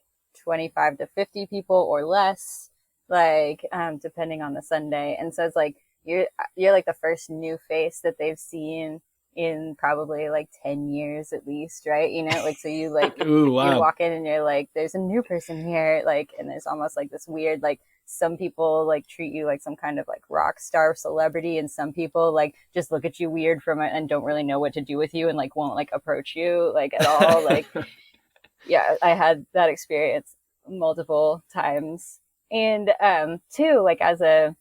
25 to 50 people or less, like depending on the Sunday. And so it's like you're like the first new face that they've seen in probably like 10 years at least, right? You know, like so you like Ooh, wow. you walk in and you're like, there's a new person here, like, and there's almost like this weird like, some people like treat you like some kind of like rock star celebrity, and some people like just look at you weird from it and don't really know what to do with you and like won't like approach you like at all. Like, yeah, I had that experience multiple times. And too, like as a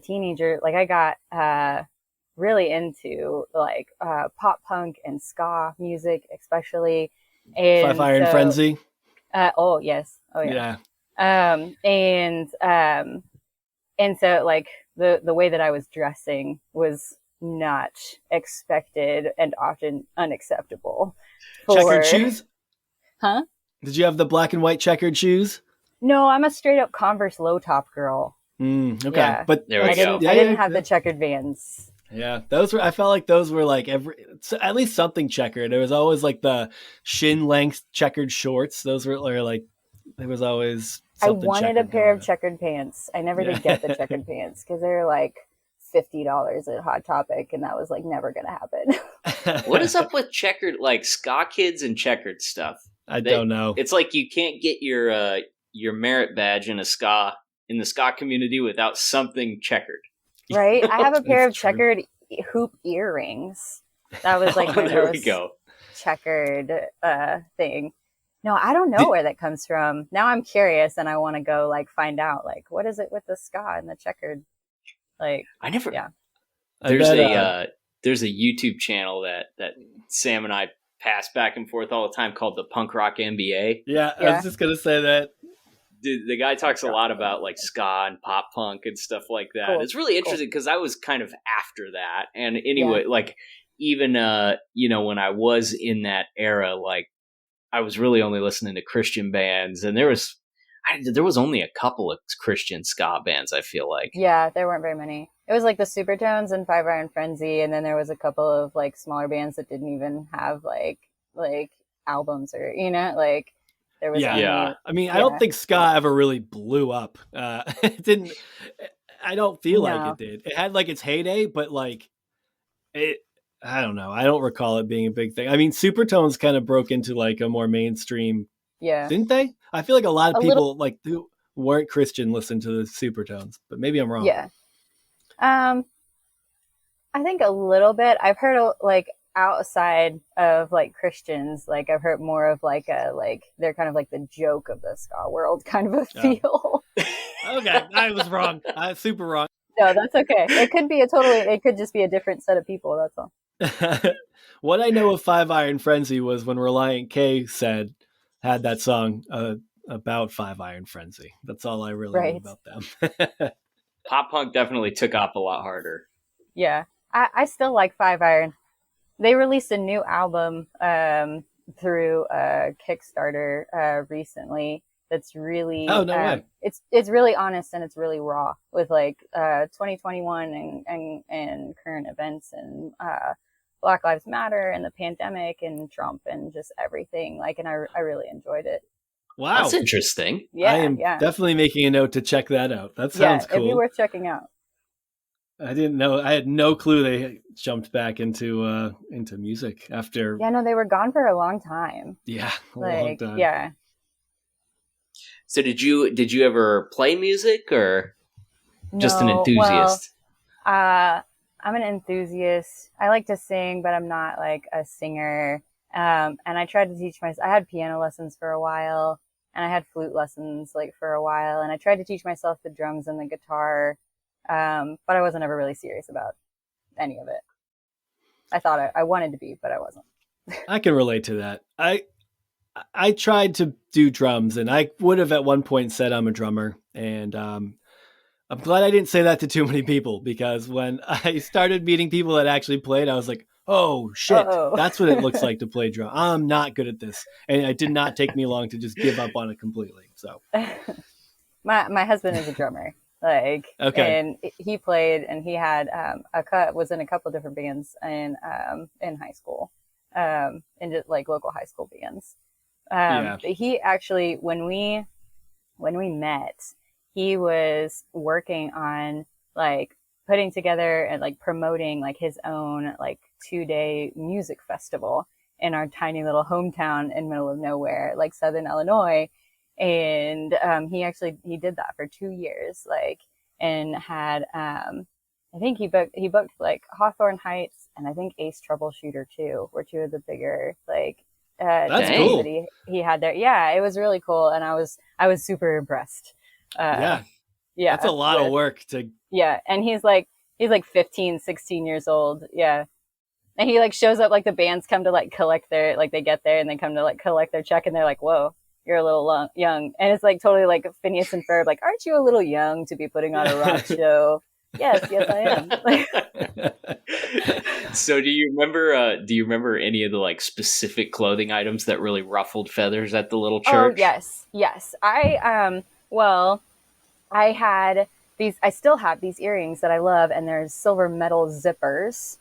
teenager, like I got really into like pop punk and ska music especially. And Five Iron Frenzy. Oh yes, oh yeah. Yeah. And so like the way that I was dressing was not expected and often unacceptable. Checkered shoes? Huh? Did you have the black and white checkered shoes? No, I'm a straight up Converse low top girl. Okay. Yeah. But there we go. I didn't have the checkered Vans. Yeah, I felt like those were like at least something checkered. There was always like the shin length checkered shorts. Those were like, there was always something. I wanted a pair of checkered pants. I never did get the checkered pants because they were like $50 at Hot Topic, and that was like never gonna happen. What is up with checkered, like ska kids and checkered stuff? I don't know. It's like you can't get your merit badge in the ska community without something checkered. Right? I have a pair of checkered hoop earrings. That was like my most checkered thing. No, I don't know where that comes from. Now I'm curious and I want to go like find out like what is it with the ska and the checkered, like I never. Yeah. There's a YouTube channel that Sam and I pass back and forth all the time called the Punk Rock NBA. Yeah, I was just gonna say that. The guy talks a lot about like ska and pop punk and stuff like that. Cool. It's really interesting because I was kind of after that. And anyway, like even when I was in that era, like I was really only listening to Christian bands, and there was only a couple of Christian ska bands, I feel like. Yeah, there weren't very many. It was like the Supertones and Five Iron Frenzy, and then there was a couple of like smaller bands that didn't even have like albums or like there was I mean, I don't think ska ever really blew up. It didn't. I don't feel like it did. It had like its heyday, but like it. I don't know. I don't recall it being a big thing. I mean, Supertones kind of broke into like a more mainstream. Yeah. Didn't they? I feel like a lot of people like who weren't Christian listened to the Supertones, but maybe I'm wrong. Yeah. I think a little bit. I've heard like outside of like Christians, like I've heard more of like they're kind of like the joke of the ska world kind of a feel. Okay, I was wrong. I was super wrong. No, that's okay. It could just be a different set of people. That's all. What I know of Five Iron Frenzy was when Reliant K had that song about Five Iron Frenzy. That's all I really know about them. Pop punk definitely took off a lot harder. Yeah, I still like Five Iron. They released a new album through Kickstarter recently. That's really way. It's really honest and it's really raw with like 2021 and current events and Black Lives Matter and the pandemic and Trump and just everything. Like, and I really enjoyed it. Wow, that's interesting. Yeah, I am definitely making a note to check that out. That sounds cool. It'd be worth checking out. I didn't know. I had no clue they jumped back into music after. Yeah, no, they were gone for a long time. Yeah, a long time. Yeah. So did you ever play music or just an No, well, enthusiast? I'm an enthusiast. I like to sing, but I'm not like a singer. And I tried to teach myself. I had piano lessons for a while, and I had flute lessons like for a while, and I tried to teach myself the drums and the guitar. But I wasn't ever really serious about any of it. I thought I wanted to be, but I wasn't. I can relate to that. I tried to do drums, and I would have at one point said I'm a drummer. And I'm glad I didn't say that to too many people, because when I started meeting people that actually played, I was like, oh shit, Uh-oh. that's what it looks like to play drum. I'm not good at this. And it did not take me long to just give up on it completely. So my husband is a drummer, like, okay. and he played, and he had was in a couple different bands in high school, in just like local high school bands. Yeah. But he actually, when we met, he was working on like putting together and like promoting like his own like 2-day music festival in our tiny little hometown in middle of nowhere, like Southern Illinois. And he did that for 2 years, like, and had I think he booked like Hawthorne Heights, and I think Ace Troubleshooter too were two of the bigger like That's towns that cool. he had there. Yeah, it was really cool, and I was super impressed. Yeah. Yeah, That's a lot of work to. yeah, and he's like 15, 16 years old. Yeah. And he like shows up, like the bands come to like collect their, like they get there and they come to like collect their check, and they're like, whoa, you're a little young. And it's like totally like Phineas and Ferb, like, aren't you a little young to be putting on a rock show? Yes, I am. So do you remember any of the like specific clothing items that really ruffled feathers at the little Oh, church? yes, yes. Well, I had I still have these earrings that I love, and there's silver metal zippers.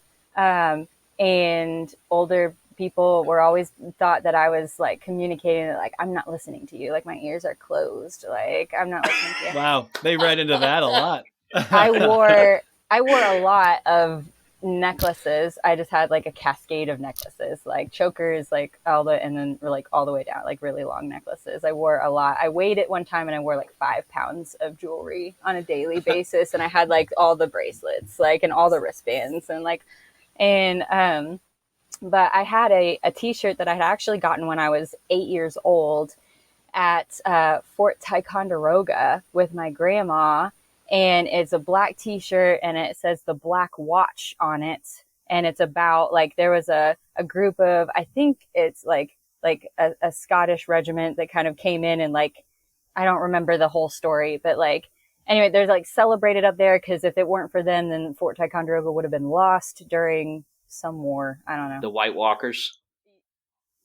And older people were always thought that I was like communicating that, like, I'm not listening to you. Like, my ears are closed. Like, I'm not listening to you. Wow. They read into that a lot. I wore, I wore a lot of necklaces. I just had like a cascade of necklaces, like chokers, like and then like all the way down, like really long necklaces. I wore a lot. I weighed it one time, and I wore like 5 pounds of jewelry on a daily basis. And I had like all the bracelets, like, and all the wristbands, and like, and, but I had a t-shirt that I had actually gotten when I was 8 years old at Fort Ticonderoga with my grandma, and it's a black t-shirt, and it says the Black Watch on it, and it's about like there was a group of, I think it's like a Scottish regiment that kind of came in, and like, I don't remember the whole story, but like, anyway, there's like celebrated up there because if it weren't for them, then Fort Ticonderoga would have been lost during some war. I don't know. The White Walkers.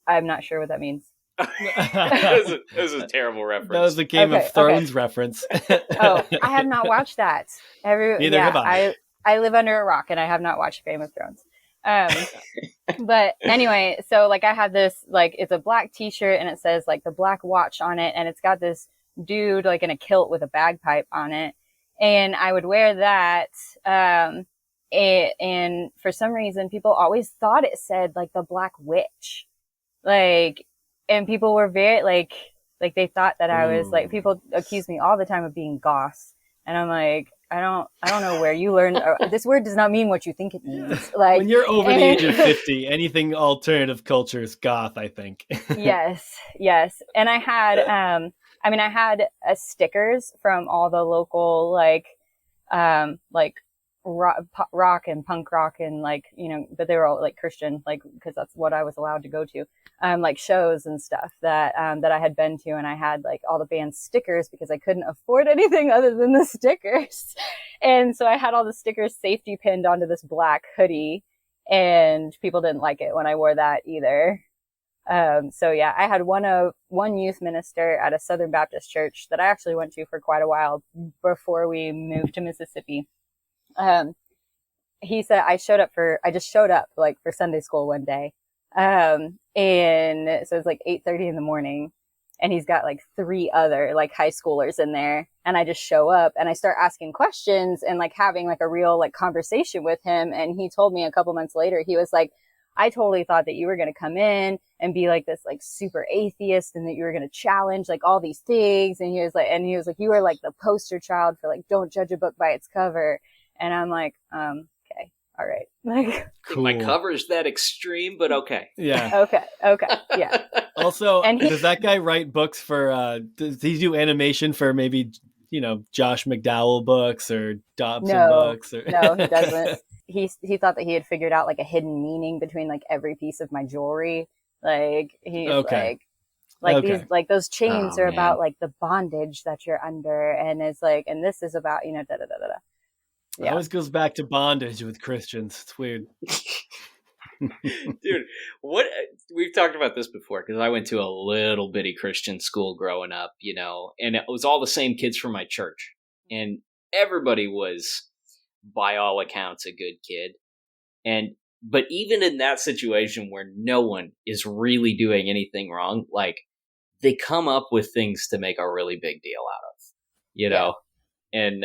I'm not sure what that means. It was a terrible reference. That was the Game of Thrones reference. Oh, I have not watched that. Neither have I. I live under a rock, and I have not watched Game of Thrones. But anyway, so like I had this, like, it's a black t-shirt, and it says like the Black Watch on it, and it's got this dude like in a kilt with a bagpipe on it, and I would wear that. And for some reason, people always thought it said like the Black Witch, like, and people were very like they thought that I was like, people accuse me all the time of being goth, and I'm like, I don't know where you learned this word does not mean what you think it means. Like, when you're over the age of 50, anything alternative culture is goth, I think. yes. And I had I had stickers from all the local like rock and punk rock, and like, you know, but they were all like Christian, like, because that's what I was allowed to go to, like shows and stuff that that I had been to, and I had like all the band's stickers because I couldn't afford anything other than the stickers. And so I had all the stickers safety pinned onto this black hoodie, and people didn't like it when I wore that either. So yeah, I had one youth minister at a Southern Baptist church that I actually went to for quite a while before we moved to Mississippi. He said I just showed up like for Sunday school one day. And so it was like 8:30 in the morning. and he's got like 3 other like high schoolers in there. And I just show up and I start asking questions and like having like a real like conversation with him. And he told me a couple months later, he was like, I totally thought that you were going to come in and be like this like super atheist and that you were going to challenge like all these things. And he was like, you were like the poster child for like, don't judge a book by its cover. And I'm like, okay, all right. Like, cool. My cover's that extreme, but okay. Yeah. Okay. Yeah. Also, does that guy write books for, does he do animation for maybe, Josh McDowell books or Dobson books? Or... No, he doesn't. He thought that he had figured out like a hidden meaning between like every piece of my jewelry. Like he's these like those chains are about like the bondage that you're under, and it's like, and this is about da da da da da. Yeah. It always goes back to bondage with Christians. It's weird. Dude, we've talked about this before because I went to a little bitty Christian school growing up, and it was all the same kids from my church, and everybody was, by all accounts, a good kid. But even in that situation where no one is really doing anything wrong, like they come up with things to make a really big deal out of, and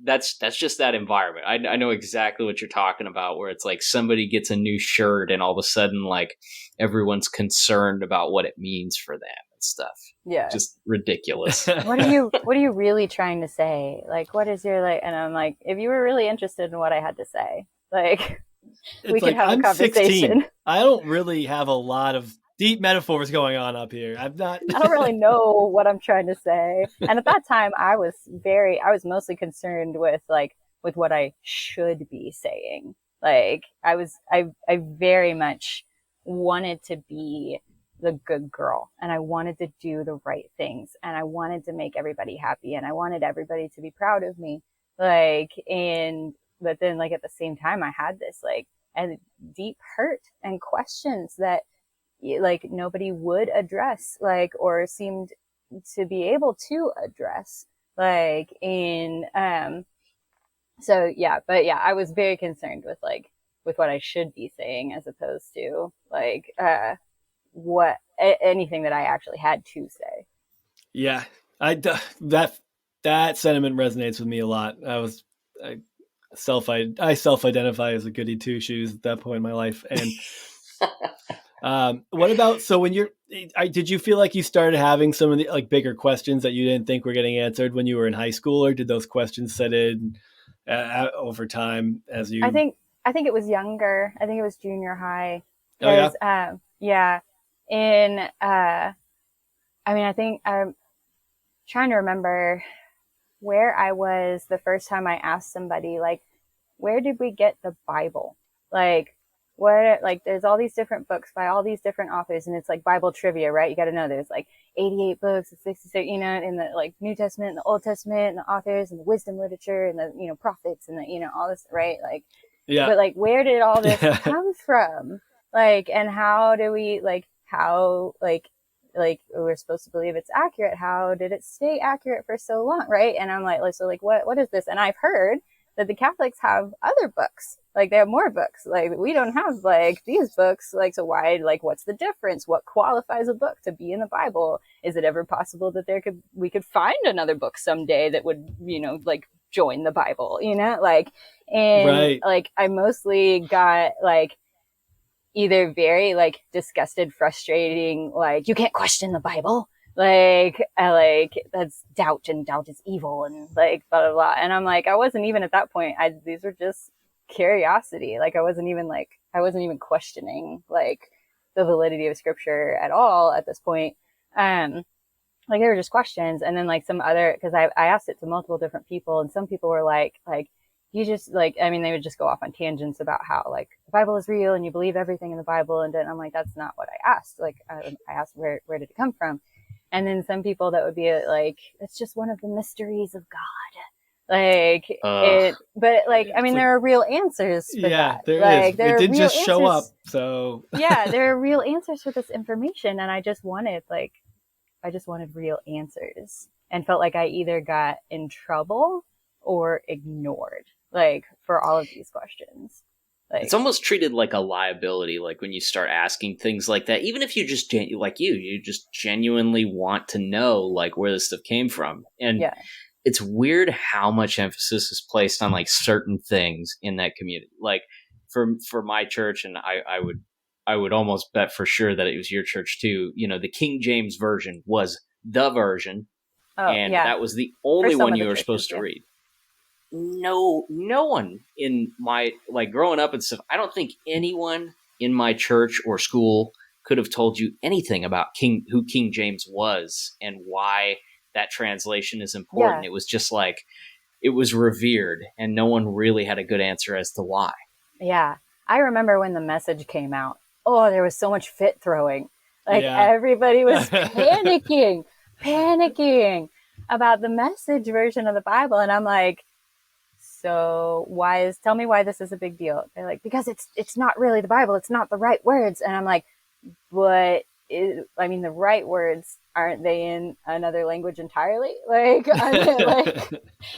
that's just that environment. I know exactly what you're talking about, where it's like somebody gets a new shirt and all of a sudden like everyone's concerned about what it means for them and stuff. Yeah. Just ridiculous. What are you really trying to say? Like, what is your like, and I'm like, if you were really interested in what I had to say, like we could have a conversation. 16. I don't really have a lot of deep metaphors going on up here. I don't really know what I'm trying to say. And at that time I was mostly concerned with what I should be saying. Like I very much wanted to be the good girl, and I wanted to do the right things, and I wanted to make everybody happy, and I wanted everybody to be proud of me. But then like at the same time I had this like a deep hurt and questions that like nobody would address, like, or seemed to be able to address, like so yeah, but yeah, I was very concerned with what I should be saying as opposed to like anything that I actually had to say. Yeah, that sentiment resonates with me a lot. I self-identify as a goody two shoes at that point in my life. And what about, so when did you feel like you started having some of the like bigger questions that you didn't think were getting answered when you were in high school, or did those questions set in over time as you? I think it was younger. I think it was junior high. Oh yeah. I mean, I think I'm trying to remember where I was the first time I asked somebody, like, where did we get the Bible? Like, what, like, there's all these different books by all these different authors, and it's like Bible trivia, right? You got to know there's like 88 books, 66, in the like New Testament and the Old Testament, and the authors and the wisdom literature and the prophets and the, all this, right? Like, yeah. But like, where did all this come from? Like, and how do we, like, we're supposed to believe it's accurate. How did it stay accurate for so long? Right. And I'm like, so like, what is this? And I've heard that the Catholics have other books. Like they have more books. Like we don't have like these books. Like, so why, like, what's the difference? What qualifies a book to be in the Bible? Is it ever possible that we could find another book someday that would, like join the Bible, like, and right. Like I mostly got like either very like disgusted, frustrating, like you can't question the Bible. Like that's doubt, and doubt is evil, and like blah blah blah. And I'm like, I wasn't even at that point. These were just curiosity. Like I wasn't even questioning like the validity of scripture at all at this point. Like they were just questions. And then like some other, because I asked it to multiple different people, and some people were like you just like, I mean, they would just go off on tangents about how like the Bible is real and you believe everything in the Bible. And then I'm like, that's not what I asked. Like I asked where did it come from? And then some people that would be like, it's just one of the mysteries of God. Like but like, I mean, there are real answers for that. There like, is. It didn't just show up. So yeah, there are real answers for this information. And I just wanted real answers, and felt like I either got in trouble or ignored, like for all of these questions. It's Like, almost treated like a liability, like when you start asking things like that, even if you just like you just genuinely want to know like where this stuff came from. And yeah, it's weird how much emphasis is placed on like certain things in that community. Like for my church, and I would almost bet for sure that it was your church too. You know, the King James version was the version, oh and yeah, that was the for only some one of you the were churches, supposed to yeah, read. No one in my, like, growing up and stuff, I don't think anyone in my church or school could have told you anything about who King James was and why that translation is important. yeah, It was just like it was revered, and no one really had a good answer as to why. yeah. I remember when the Message came out. Oh, there was so much fit throwing. Like Yeah. everybody was panicking about the Message version of the Bible, and I'm like, so tell me why this is a big deal. They're like, because it's not really the Bible, it's not the right words. And I'm like, but I mean, the right words, aren't they in another language entirely? Like, aren't they like,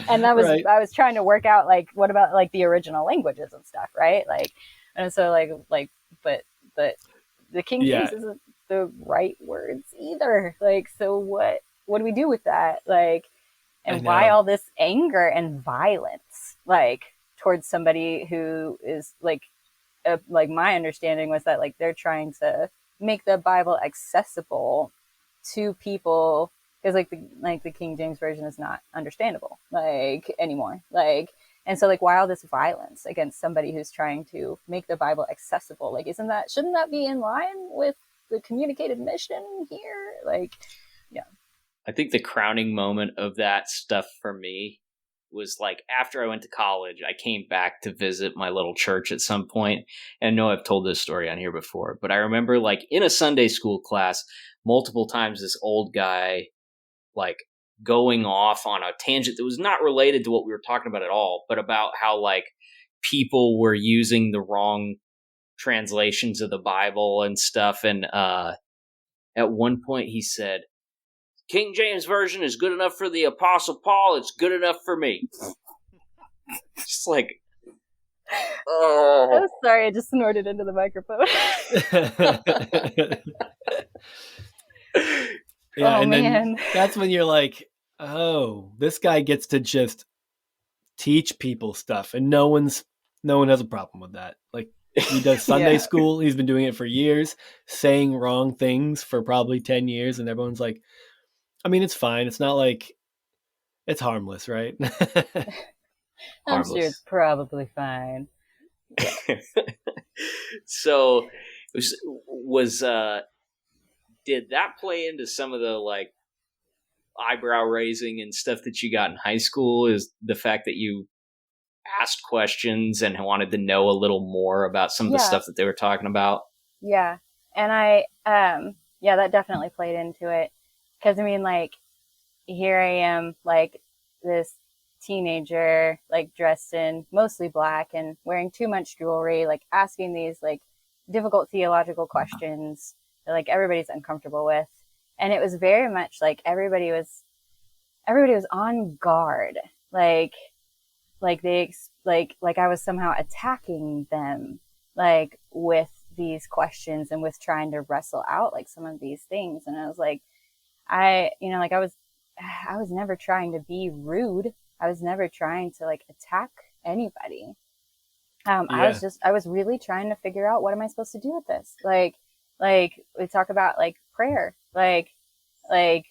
and Right. I was trying to work out like, what about like the original languages and stuff, right? Like, and so but but the King Yeah. James isn't the right words either. Like, so what do we do with that? Like, I and why know. all this anger and violence, like, towards somebody who is like my understanding was that like they're trying to make the Bible accessible to people, because like the King James version is not understandable like anymore, like, and so like why all this violence against somebody who's trying to make the Bible accessible? Like, shouldn't that be in line with the communicated mission here? Like, yeah, I think the crowning moment of that stuff for me was like after I went to college, I came back to visit my little church at some point. And I know I've told this story on here before, but I remember like in a Sunday school class, multiple times this old guy like going off on a tangent that was not related to what we were talking about at all, but about how like people were using the wrong translations of the Bible and stuff. And at one point he said, King James Version is good enough for the Apostle Paul. It's good enough for me. Just like, oh. I'm sorry, I just snorted into the microphone. Yeah, Oh and man, then that's when you're like, oh, this guy gets to just teach people stuff, and no one has a problem with that. Like, he does Sunday yeah, school. He's been doing it for years, saying wrong things for probably 10 years, and everyone's like, I mean, it's fine. It's not like it's harmless, right? I'm sure it's Harmless. probably fine. Yeah. So, was did that play into some of the like eyebrow raising and stuff that you got in high school? Is the fact that you asked questions and wanted to know a little more about some of the Yeah, stuff that they were talking about? yeah. And yeah, that definitely played into it. Cause I mean, like, here I am, like, this teenager, like, dressed in mostly black and wearing too much jewelry, like, asking these, like, difficult theological questions that, like, everybody's uncomfortable with. And it was very much like everybody was on guard. Like they like I was somehow attacking them, like, with these questions and with trying to wrestle out like some of these things. And I was like, like, I was never trying to be rude. I was never trying to like attack anybody. Yeah. I was really trying to figure out, what am I supposed to do with this? Like we talk about like prayer, like I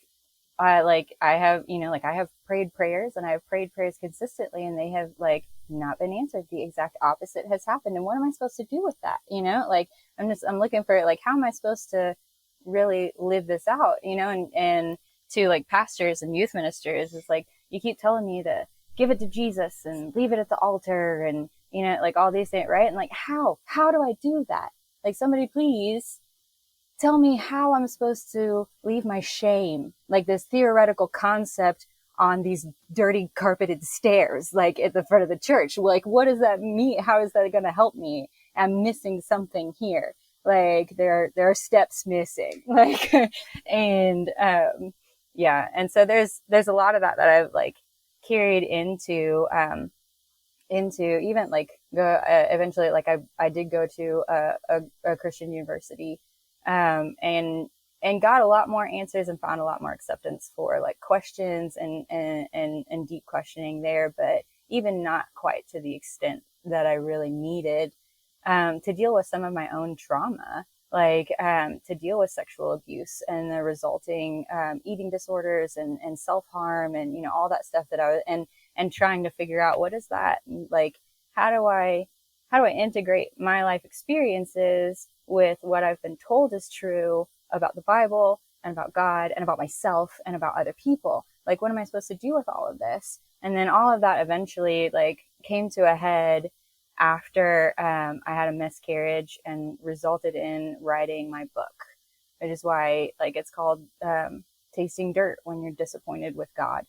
have, like, I have prayed prayers and I have prayed prayers consistently, and they have like not been answered. The exact opposite has happened. And what am I supposed to do with that? Like, I'm looking for, like, how am I supposed to really live this out? And to like pastors and youth ministers, it's like, you keep telling me to give it to Jesus and leave it at the altar, and, like, all these things, right? And like, how do I do that? Like, somebody please tell me how I'm supposed to leave my shame, like this theoretical concept, on these dirty carpeted stairs, like at the front of the church. Like, what does that mean? How is that going to help me? I'm missing something here. Like, there are steps missing. Like, and yeah. And so there's a lot of that I've like carried into even like eventually, like I did go to a Christian university, and got a lot more answers and found a lot more acceptance for like questions and deep questioning there, but even not quite to the extent that I really needed, to deal with some of my own trauma, like to deal with sexual abuse and the resulting eating disorders and self-harm and, you know, all that stuff that I was, and trying to figure out what is that? And, like, how do I, how do I integrate my life experiences with what I've been told is true about the Bible and about God and about myself and about other people? Like, what am I supposed to do with all of this? And then all of that eventually like came to a head after I had a miscarriage and resulted in writing my book, which is why like it's called Tasting Dirt When You're Disappointed with God,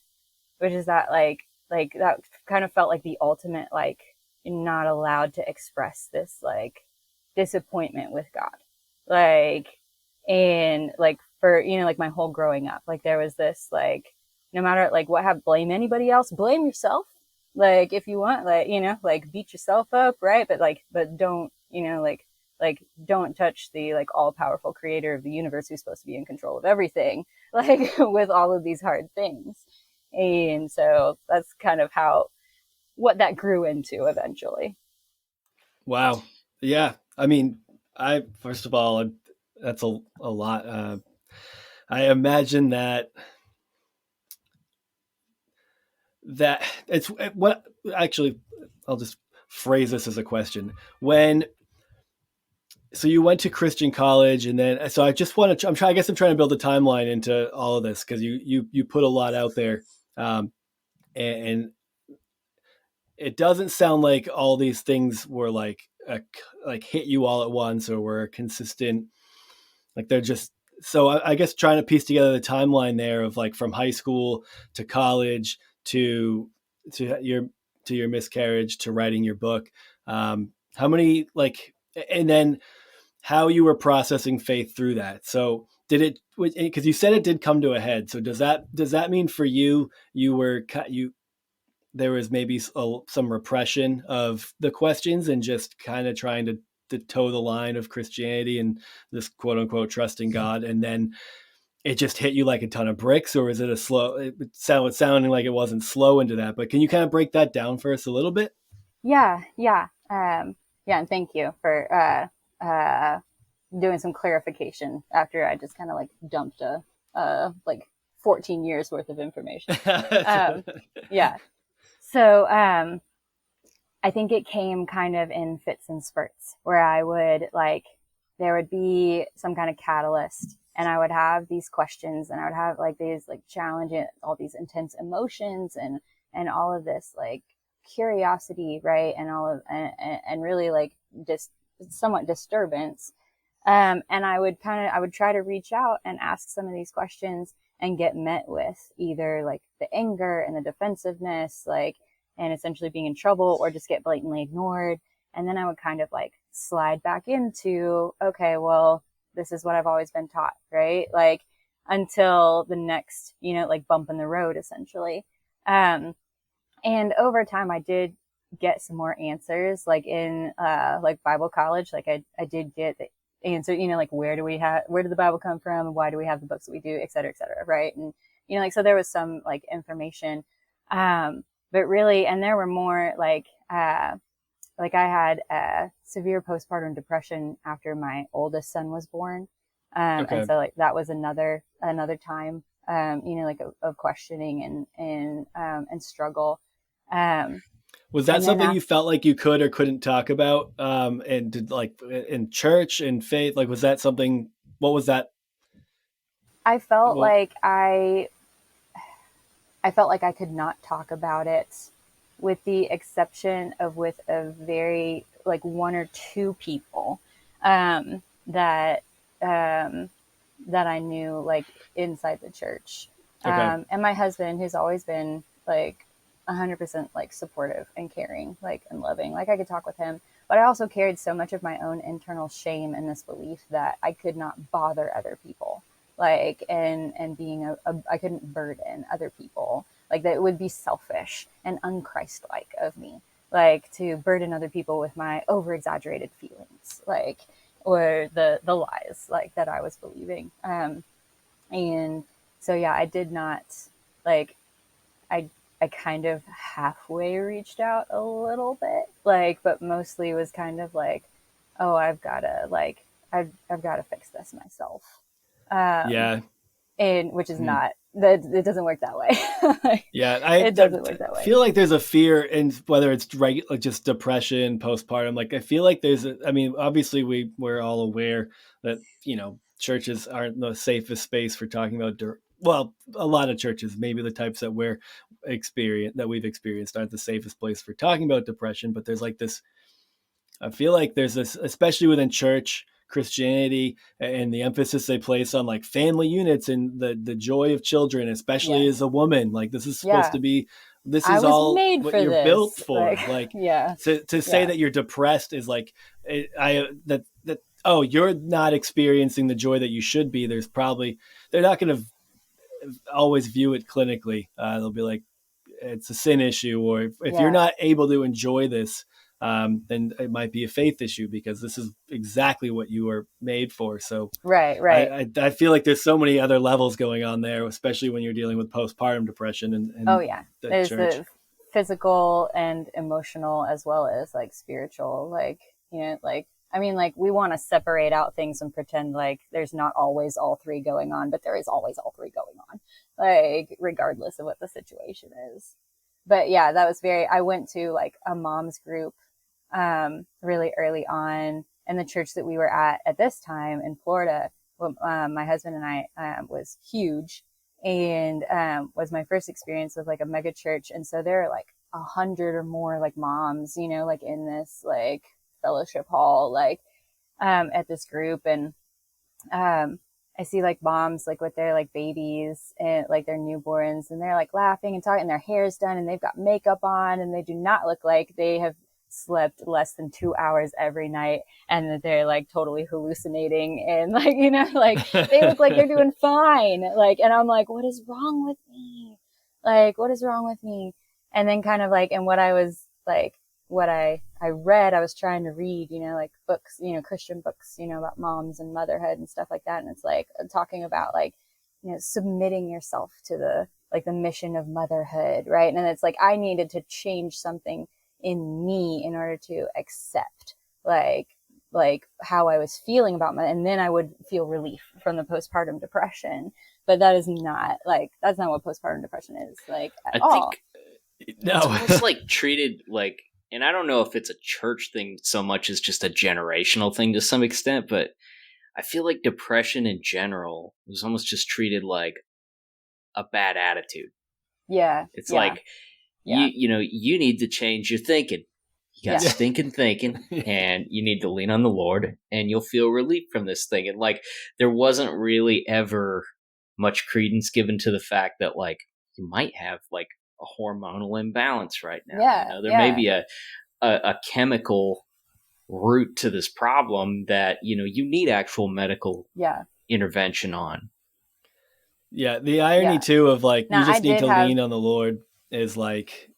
which is that like that kind of felt like the ultimate, like, you're not allowed to express this like disappointment with God. Like, and like for, you know, like my whole growing up, like there was this like, no matter like what, have blame anybody else, blame yourself. Like if you want, like, you know, like beat yourself up, right? But like, but don't, you know, like don't touch the like all powerful creator of the universe who's supposed to be in control of everything, like with all of these hard things. And so that's kind of how, what that grew into eventually. Wow. Yeah. I mean, I first of all, that's a lot. I imagine that it's what actually. I'll just phrase this as a question. When so you went to Christian college, and then so I just want to. I'm trying. I guess I'm trying to build a timeline into all of this because you put a lot out there, and it doesn't sound like all these things were like hit you all at once or were consistent. Like they're just so I guess trying to piece together the timeline there of like from high school to college to your to your miscarriage to writing your book. How many like and then how you were processing faith through that. So did it because you said it did come to a head. So does that mean for you you there was maybe some repression of the questions and just kind of trying to toe the line of Christianity and this quote unquote trusting God, and then it just hit you like a ton of bricks, or is it a slow? It's sounding like it wasn't slow into that, but can you kind of break that down for us a little bit? Yeah, and thank you for doing some clarification after I just kind of like dumped a like 14 years worth of information. Um, yeah. So I think it came kind of in fits and spurts where I would like, there would be some kind of catalyst and I would have these questions and I would have like these like challenges, all these intense emotions and all of this like curiosity, right? And all of, and really like just somewhat disturbance. And I would try to reach out and ask some of these questions and get met with either like the anger and the defensiveness, like, and essentially being in trouble or just get blatantly ignored. And then I would kind of like slide back into, okay, well, this is what I've always been taught, right? Like until the next, you know, like bump in the road essentially. And over time I did get some more answers, like in, like Bible college, like I did get the answer, you know, like where did the Bible come from? Why do we have the books that we do, et cetera, et cetera. Right. And, you know, like, so there was some like information, but really, and there were more like I had severe postpartum depression after my oldest son was born. Okay. And so like that was another time, you know, like of questioning and struggle. Um, Was that and then something you felt like you could or couldn't talk about? And did like in church and faith, like was that something? What was that? I felt Well, like I felt like I could not talk about it with the exception of with a very like one or two people that that I knew like inside the church. okay. And my husband, who's always been like 100% like supportive and caring, like and loving, like I could talk with him. But I also carried so much of my own internal shame and this belief that I could not bother other people, like and being I couldn't burden other people, like that it would be selfish and unchristlike of me. like to burden other people with my over exaggerated feelings, like, or the lies like that I was believing. And so, yeah, I did not like, I, I kind of halfway reached out a little bit, like, but mostly was kind of like, oh, I've got to fix this myself. Um, Yeah. and which is Mm. not that, it doesn't work that way. Yeah, It doesn't work that way. feel like there's a fear in whether it's like just depression, postpartum. Like I feel like I mean, obviously we're all aware that churches aren't the safest space for talking about. Well, a lot of churches, maybe the types that we've experienced, aren't the safest place for talking about depression. But there's like this. I feel like there's this, especially within church Christianity, and the emphasis they place on like family units and the joy of children, especially as Yes. a woman. Like this is supposed Yeah. to be, this I is was all made what for you're built this. Like, for. Like yeah. to say Yeah. that you're depressed is like, that oh, you're not experiencing the joy that you should be. They're not going to always view it clinically. They'll be like, it's a sin issue, or if you're Yeah. not able to enjoy this, then it might be a faith issue, because this is exactly what you were made for. So Right. Right. I feel like there's so many other levels going on there, especially when you're dealing with postpartum depression Oh and yeah. the There's church. the physical and emotional as well as like spiritual. Like, like, I mean, like, we want to separate out things and pretend like there's not always all three going on, but there is always all three going on, like, regardless of what the situation is. But yeah, that was I went to like a mom's group really early on. And the church that we were at this time in Florida, my husband and I, was huge, and was my first experience with like a mega church. And so there are like 100 or more like moms, like in this like fellowship hall, like at this group. And um, I see like moms like with their like babies and like their newborns, and they're like laughing and talking, and their hair's done, and they've got makeup on, and they do not look like they have slept less than 2 hours every night, and that they're like totally hallucinating, and like, like they look like they're doing fine. Like, and I'm like, what is wrong with me? Like, what is wrong with me? And then kind of like, and what I was like, what I read, I was trying to read, like books, Christian books, about moms and motherhood and stuff like that. And it's like talking about like, submitting yourself to the mission of motherhood. Right. And it's like, I needed to change something in me in order to accept like how I was feeling about and then I would feel relief from the postpartum depression. But that's not what postpartum depression is like at I all. think it's No. almost like treated like, and I don't know if it's a church thing so much as just a generational thing to some extent, but I feel like depression in general was almost just treated like a bad attitude. Yeah. It's Yeah. like Yeah. you need to change your thinking. You got Yeah. stinking thinking, and you need to lean on the Lord, and you'll feel relief from this thing. And like, there wasn't really ever much credence given to the fact that like you might have like a hormonal imbalance right now. Yeah. There may Yeah. be a chemical root to this problem that you need actual medical Yeah. intervention on. Yeah, the irony Yeah. too of like you Now I just need did to have, lean on the Lord is like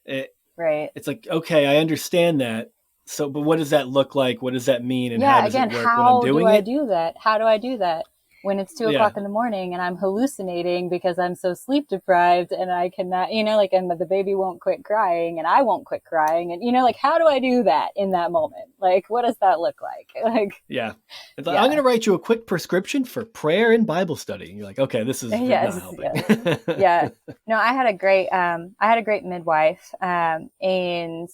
it, right. it's like, okay, I understand that. So, but what does that look like? What does that mean? And how Yeah. does it Again, work when I'm how do doing I it? do that? How do I do that when it's 2 o'clock Yeah. in the morning and I'm hallucinating because I'm so sleep deprived and I cannot, like, and the baby won't quit crying and I won't quit crying. And, like, how do I do that in that moment? Like, what does that look like? Like, Yeah. It's like, I'm yeah. going to write you a quick prescription for prayer and Bible study. And you're like, okay, this is not Yes. helping. Yes. Yeah. No, I had a great midwife, and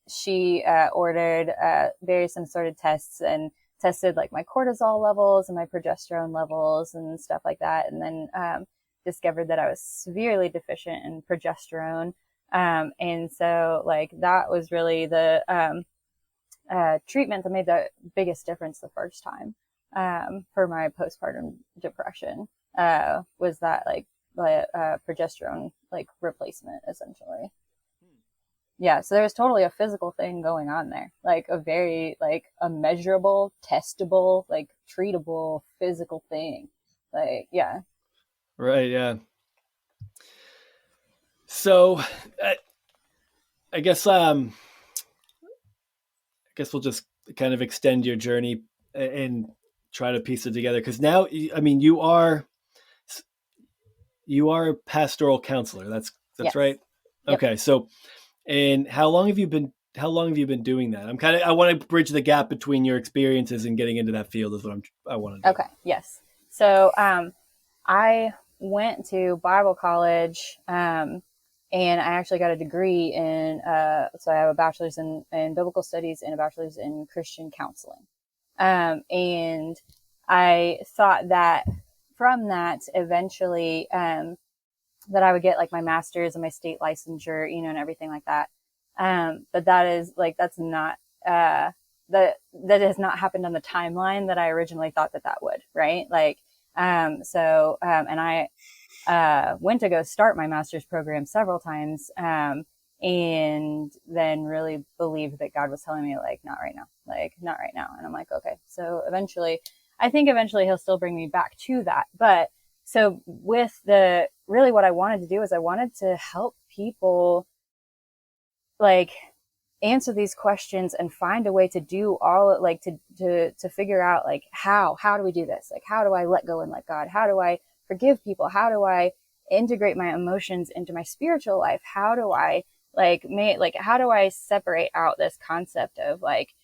she, ordered, various assorted tests and tested like my cortisol levels and my progesterone levels and stuff like that. And then, discovered that I was severely deficient in progesterone. And so like that was really the, treatment that made the biggest difference the first time, for my postpartum depression, was that like, progesterone like replacement essentially. Yeah, so there's totally a physical thing going on there, like a very like a measurable, testable, like treatable physical thing. Like, yeah. Right. Yeah. So I guess we'll just kind of extend your journey and try to piece it together. Because now, I mean, you are a pastoral counselor. That's Yes. right. Yep. Okay. So, and how long have you been doing that? I want to bridge the gap between your experiences and getting into that field is what I want to do. Okay. Yes. So, I went to Bible college, and I actually got a degree in, so I have a bachelor's in biblical studies and a bachelor's in Christian counseling. And I thought that from that eventually, that I would get like my master's and my state licensure, and everything like that. But that is like, that's not, that has not happened on the timeline that I originally thought that would, right? Like, and I, went to go start my master's program several times, and then really believed that God was telling me like, not right now, like not right now. And I'm like, okay. So I think eventually he'll still bring me back to that. But so with really what I wanted to do is I wanted to help people like answer these questions and find a way to do all like to figure out like how do we do this? Like, how do I let go and let God? How do I forgive people? How do I integrate my emotions into my spiritual life? How do I how do I separate out this concept of like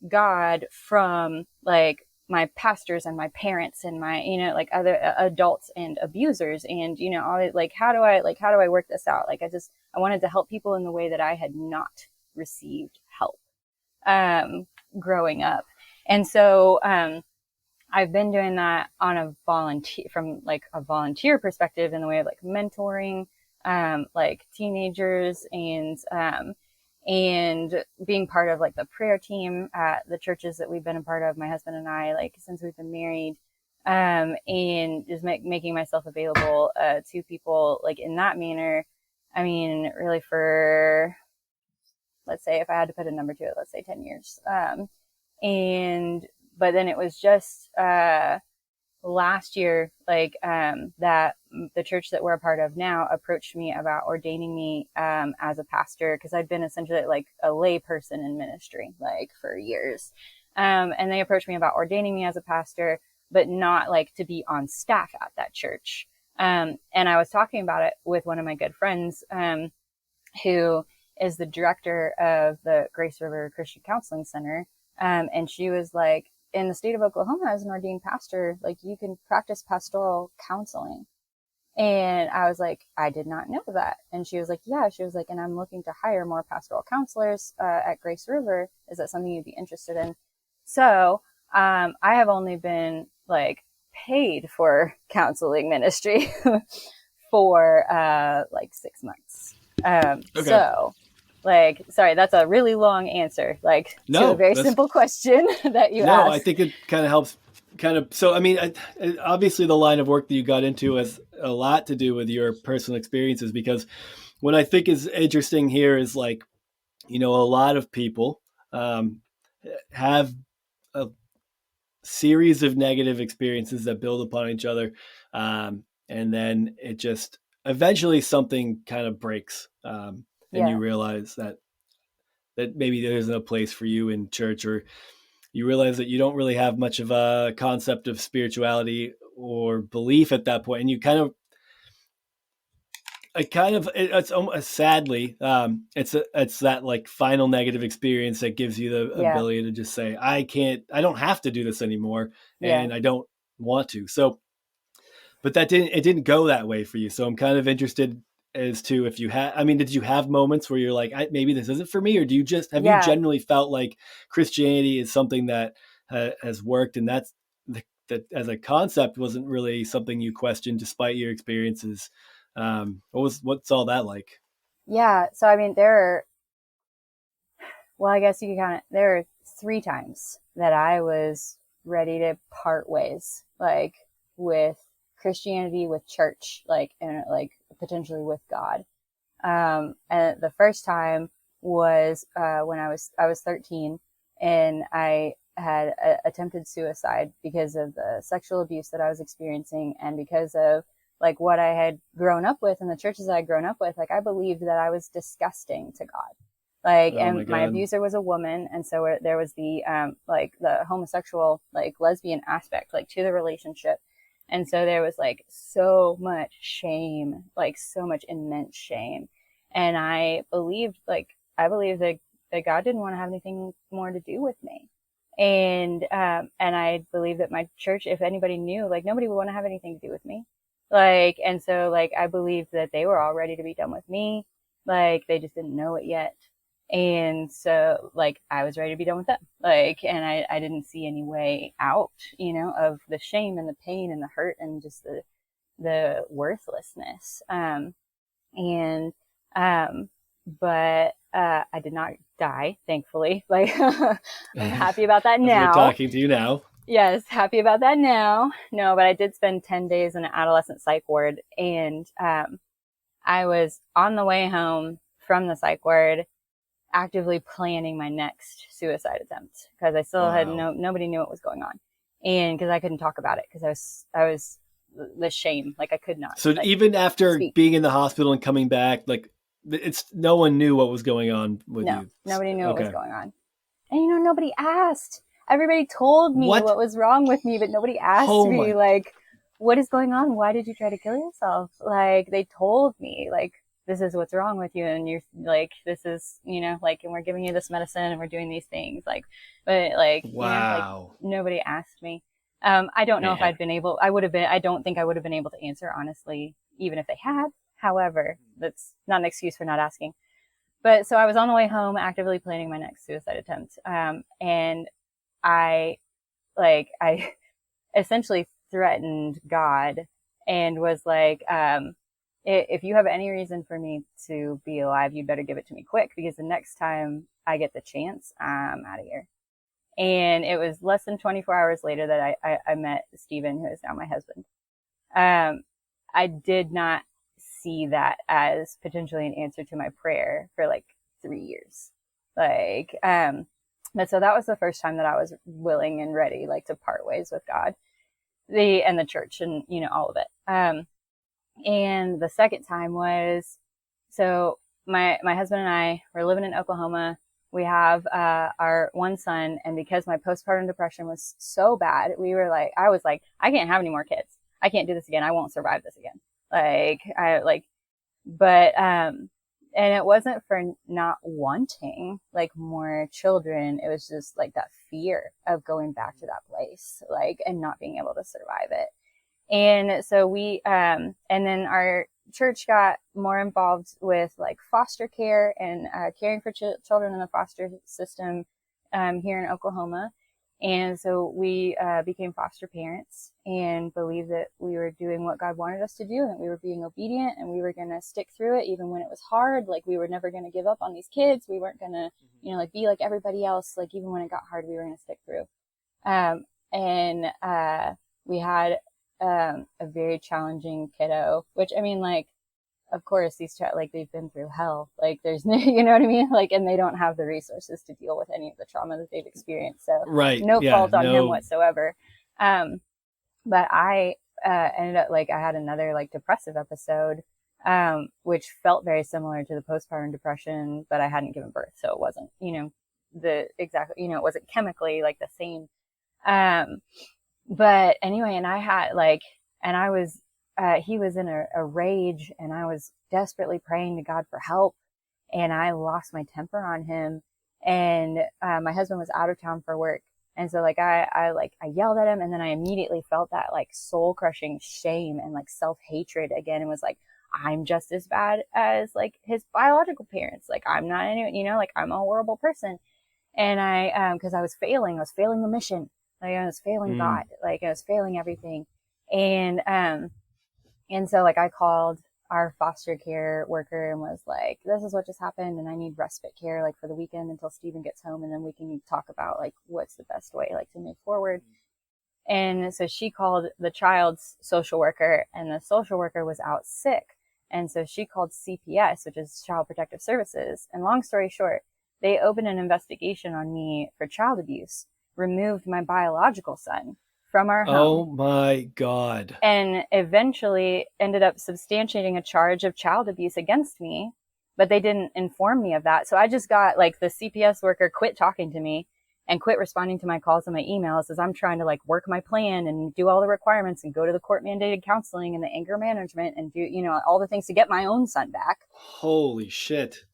God from like my pastors and my parents and my, like other adults and abusers and, all like, how do I work this out? Like, I wanted to help people in the way that I had not received help, growing up. And so, I've been doing that on from like a volunteer perspective in the way of like mentoring, like teenagers and being part of like the prayer team at the churches that we've been a part of, my husband and I, like since we've been married, and just making myself available, to people like in that manner. I mean, really for, let's say if I had to put a number to it, let's say 10 years. But then it was just, last year, that the church that we're a part of now approached me about ordaining me, as a pastor, because I'd been essentially like a lay person in ministry, like for years. And they approached me about ordaining me as a pastor, but not like to be on staff at that church. And I was talking about it with one of my good friends, who is the director of the Grace River Christian Counseling Center. And she was like, in the state of Oklahoma, as an ordained pastor, like you can practice pastoral counseling. And I was like, I did not know that. And she was like, yeah, she was like, and I'm looking to hire more pastoral counselors, at Grace River. Is that something you'd be interested in? So, I have only been like paid for counseling ministry for, like 6 months. Okay. So like, sorry, that's a really long answer, like to a very simple question that you asked. I think it kind of helps so, I mean, obviously the line of work that you got into has a lot to do with your personal experiences, because what I think is interesting here is like, a lot of people, have a series of negative experiences that build upon each other. And then it just eventually something kind of breaks. And you realize that maybe there isn't a place for you in church, or you realize that you don't really have much of a concept of spirituality or belief at that point. And you it's almost sadly, it's that like final negative experience that gives you the ability to just say, I don't have to do this anymore. And I don't want to. So, but it didn't go that way for you. So I'm kind of interested as to if you did you have moments where you're like, maybe this isn't for me, or do you just, have you generally felt like Christianity is something that has worked, and that as a concept wasn't really something you questioned despite your experiences? What's all that like? Yeah. So, I mean, I guess you could there are 3 times that I was ready to part ways, like with Christianity, with church, like, and like potentially with God. And the first time was, when I was 13, and I had attempted suicide because of the sexual abuse that I was experiencing, and because of like what I had grown up with and the churches I had grown up with, like I believed that I was disgusting to God. Like, Oh my and my God. abuser was a woman. And so there was the, like the homosexual, like lesbian aspect, like to the relationship. And so there was like so much shame, like so much immense shame. And I believed that God didn't want to have anything more to do with me. And I believe that my church, if anybody knew, like nobody would want to have anything to do with me. Like, and so like, I believed that they were all ready to be done with me. Like, they just didn't know it yet. And so like, I was ready to be done with them. Like, and I didn't see any way out, you know, of the shame and the pain and the hurt and just the worthlessness. And, um, but, I did not die, thankfully. Like, I'm happy about that As now. we're talking to you now. Yes, happy about that now. No, but I did spend 10 days in an adolescent psych ward, and I was on the way home from the psych ward actively planning my next suicide attempt because I still had nobody knew what was going on. And because I couldn't talk about it because I was the shame, like I could not. So like, even after speak. being in the hospital and coming back, like no one knew what was going on with you. Nobody knew what was going on. And you know, nobody asked. Everybody told me what was wrong with me, but nobody asked me, like, what is going on? Why did you try to kill yourself? Like, they told me, like, this is what's wrong with you. And you're like, this is, you know, like, and we're giving you this medicine and we're doing these things. Like, but like, wow. You know, like, nobody asked me. I don't know if I'd been able, I don't think I would have been able to answer, honestly, even if they had. However, that's not an excuse for not asking. But so I was on the way home actively planning my next suicide attempt. And I essentially threatened God and was like, if you have any reason for me to be alive, you'd better give it to me quick because the next time I get the chance, I'm out of here. And it was less than 24 hours later that I met Stephen, who is now my husband. I did not see that as potentially an answer to my prayer for like 3 years. But so that was the first time that I was willing and ready, like, to part ways with God, and the church, and you know, all of it. And the second time was, so my husband and I were living in Oklahoma. We have our one son, and because my postpartum depression was so bad, I was like, I can't have any more kids. I can't do this again. I won't survive this again. And it wasn't for not wanting like more children. It was just like that fear of going back to that place, like, and not being able to survive it. And so and then our church got more involved with like foster care and caring for children in the foster system here in Oklahoma. And so we became foster parents and believed that we were doing what God wanted us to do and that we were being obedient and we were going to stick through it even when it was hard. Like, we were never going to give up on these kids. We weren't going to, you know, like, be like everybody else. Like, even when it got hard, we were going to stick through. We had a very challenging kiddo, which, I mean, like, of course, like, they've been through hell. Like, there's no, you know what I mean? Like, and they don't have the resources to deal with any of the trauma that they've experienced. So no fault on him whatsoever. But I ended up, like, I had another, like, depressive episode, which felt very similar to the postpartum depression, but I hadn't given birth. So it wasn't, you know, it wasn't chemically, like, the same. But anyway, and I had, like, and I was, he was in a rage, and I was desperately praying to God for help, and I lost my temper on him, and my husband was out of town for work, and so like I yelled at him, and then I immediately felt that like soul crushing shame and like self-hatred again, and was like, I'm just as bad as like his biological parents, like I'm not anyone, you know, like I'm a horrible person. And because I was failing the mission, like I was failing God, like I was failing everything. And so like I called our foster care worker and was like, this is what just happened, and I need respite care, like, for the weekend until Steven gets home, and then we can talk about like what's the best way, like, to move forward. And so she called the child's social worker, and the social worker was out sick. And so she called CPS, which is Child Protective Services. And long story short, they opened an investigation on me for child abuse, removed my biological son from our home. Oh my God. And eventually ended up substantiating a charge of child abuse against me, but they didn't inform me of that. So I just got like the CPS worker quit talking to me and quit responding to my calls and my emails as I'm trying to like work my plan and do all the requirements and go to the court mandated counseling and the anger management and do, you know, all the things to get my own son back. Holy shit.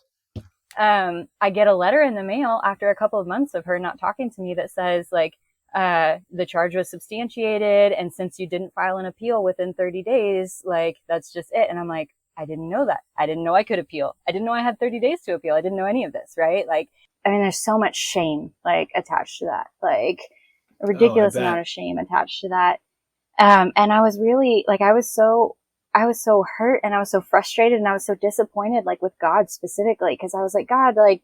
I get a letter in the mail after a couple of months of her not talking to me that says like, the charge was substantiated. And since you didn't file an appeal within 30 days, like that's just it. And I'm like, I didn't know that. I didn't know I could appeal. I didn't know I had 30 days to appeal. I didn't know any of this, right? Like, I mean, there's so much shame like attached to that, like a ridiculous amount of shame attached to that. And I was really like, I was so hurt and I was so frustrated and I was so disappointed, like with God specifically. Cause I was like, God, like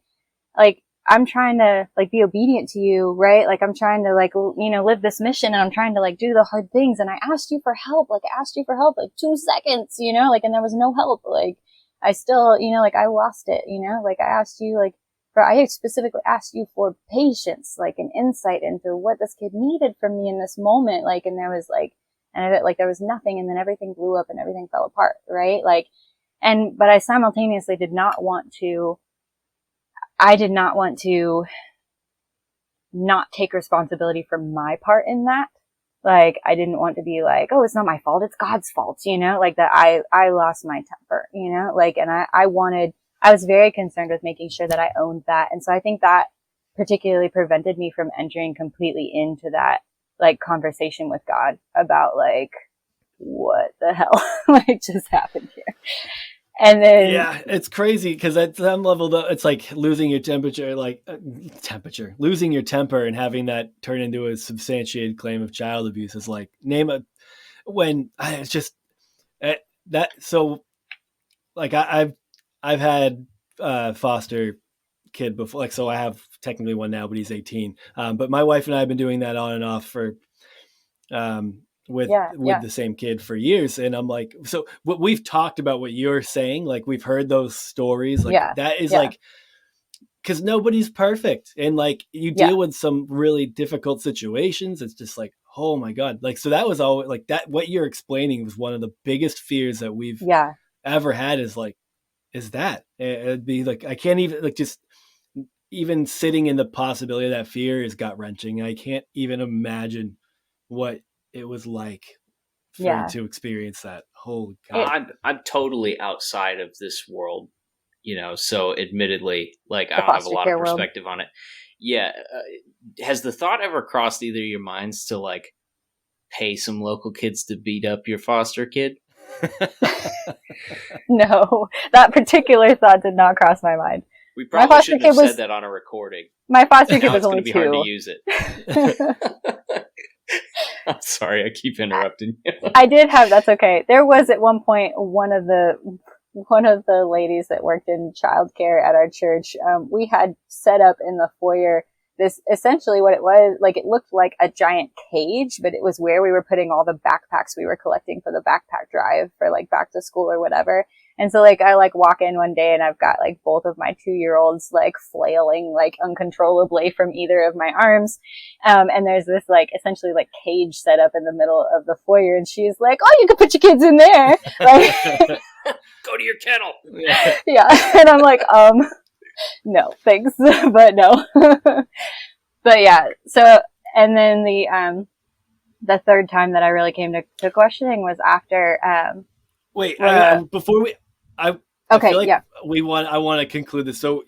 I'm trying to like be obedient to you, right? Like I'm trying to like, you know, live this mission and I'm trying to like do the hard things. And I asked you for help. Like I asked you for help, like 2 seconds, you know, like, and there was no help. Like I still, you know, like I lost it, you know, like I asked you like, I specifically asked you for patience, like an insight into what this kid needed from me in this moment. Like, and there was like, and I, like there was nothing, and then everything blew up and everything fell apart, right? Like, but I simultaneously did not want to not take responsibility for my part in that. Like, I didn't want to be like, oh, it's not my fault, it's God's fault, you know, like that I lost my temper, you know, like, and I was very concerned with making sure that I owned that. And so I think that particularly prevented me from entering completely into that like conversation with God about like, what the hell like just happened here. And then yeah, it's crazy because at some level though, it's like losing your temperature, losing your temper and having that turn into a substantiated claim of child abuse is like it's just that. So like I've had foster kid before, like, so I have technically one now, but he's 18. But my wife and I have been doing that on and off for with the same kid for years. And I'm like, so what we've talked about what you're saying, like we've heard those stories, like that is like, because nobody's perfect. And like you deal with some really difficult situations. It's just like, oh my God. Like, so that was always like that. What you're explaining was one of the biggest fears that we've ever had is like, is that it'd be like, I can't even like just even sitting in the possibility of that fear is gut wrenching. I can't even imagine what it was like for to experience that. Holy God. I'm totally outside of this world, you know, so admittedly, like I don't have a lot of perspective on it. Yeah. Has the thought ever crossed either of your minds to like pay some local kids to beat up your foster kid? No, that particular thought did not cross my mind. We probably shouldn't have said that on a recording. My foster kid was only 2. It's going to be hard to use it. I'm sorry, I keep interrupting you. I did have, that's okay. There was at one point one of the ladies that worked in childcare at our church. We had set up in the foyer this, essentially what it was, like it looked like a giant cage, but it was where we were putting all the backpacks we were collecting for the backpack drive for like back to school or whatever. And so like I like walk in one day and I've got like both of my 2-year-olds like flailing like uncontrollably from either of my arms. And there's this like essentially like cage set up in the middle of the foyer, and she's like, "Oh, you can put your kids in there." Like, go to your kennel. Yeah. And I'm like, no, thanks, but no. But yeah, so, and then the third time that I really came to questioning was after, before we, I feel like I want to conclude this. So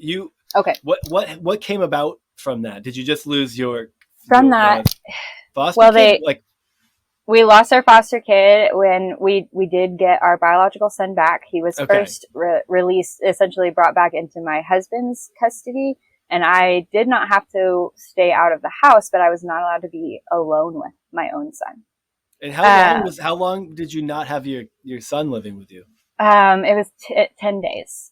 what came about from that? Did you just lose your foster kid? We lost our foster kid when we did get our biological son back. He was first released, essentially brought back into my husband's custody. And I did not have to stay out of the house, but I was not allowed to be alone with my own son. And how long did you not have your son living with you? It was 10 days.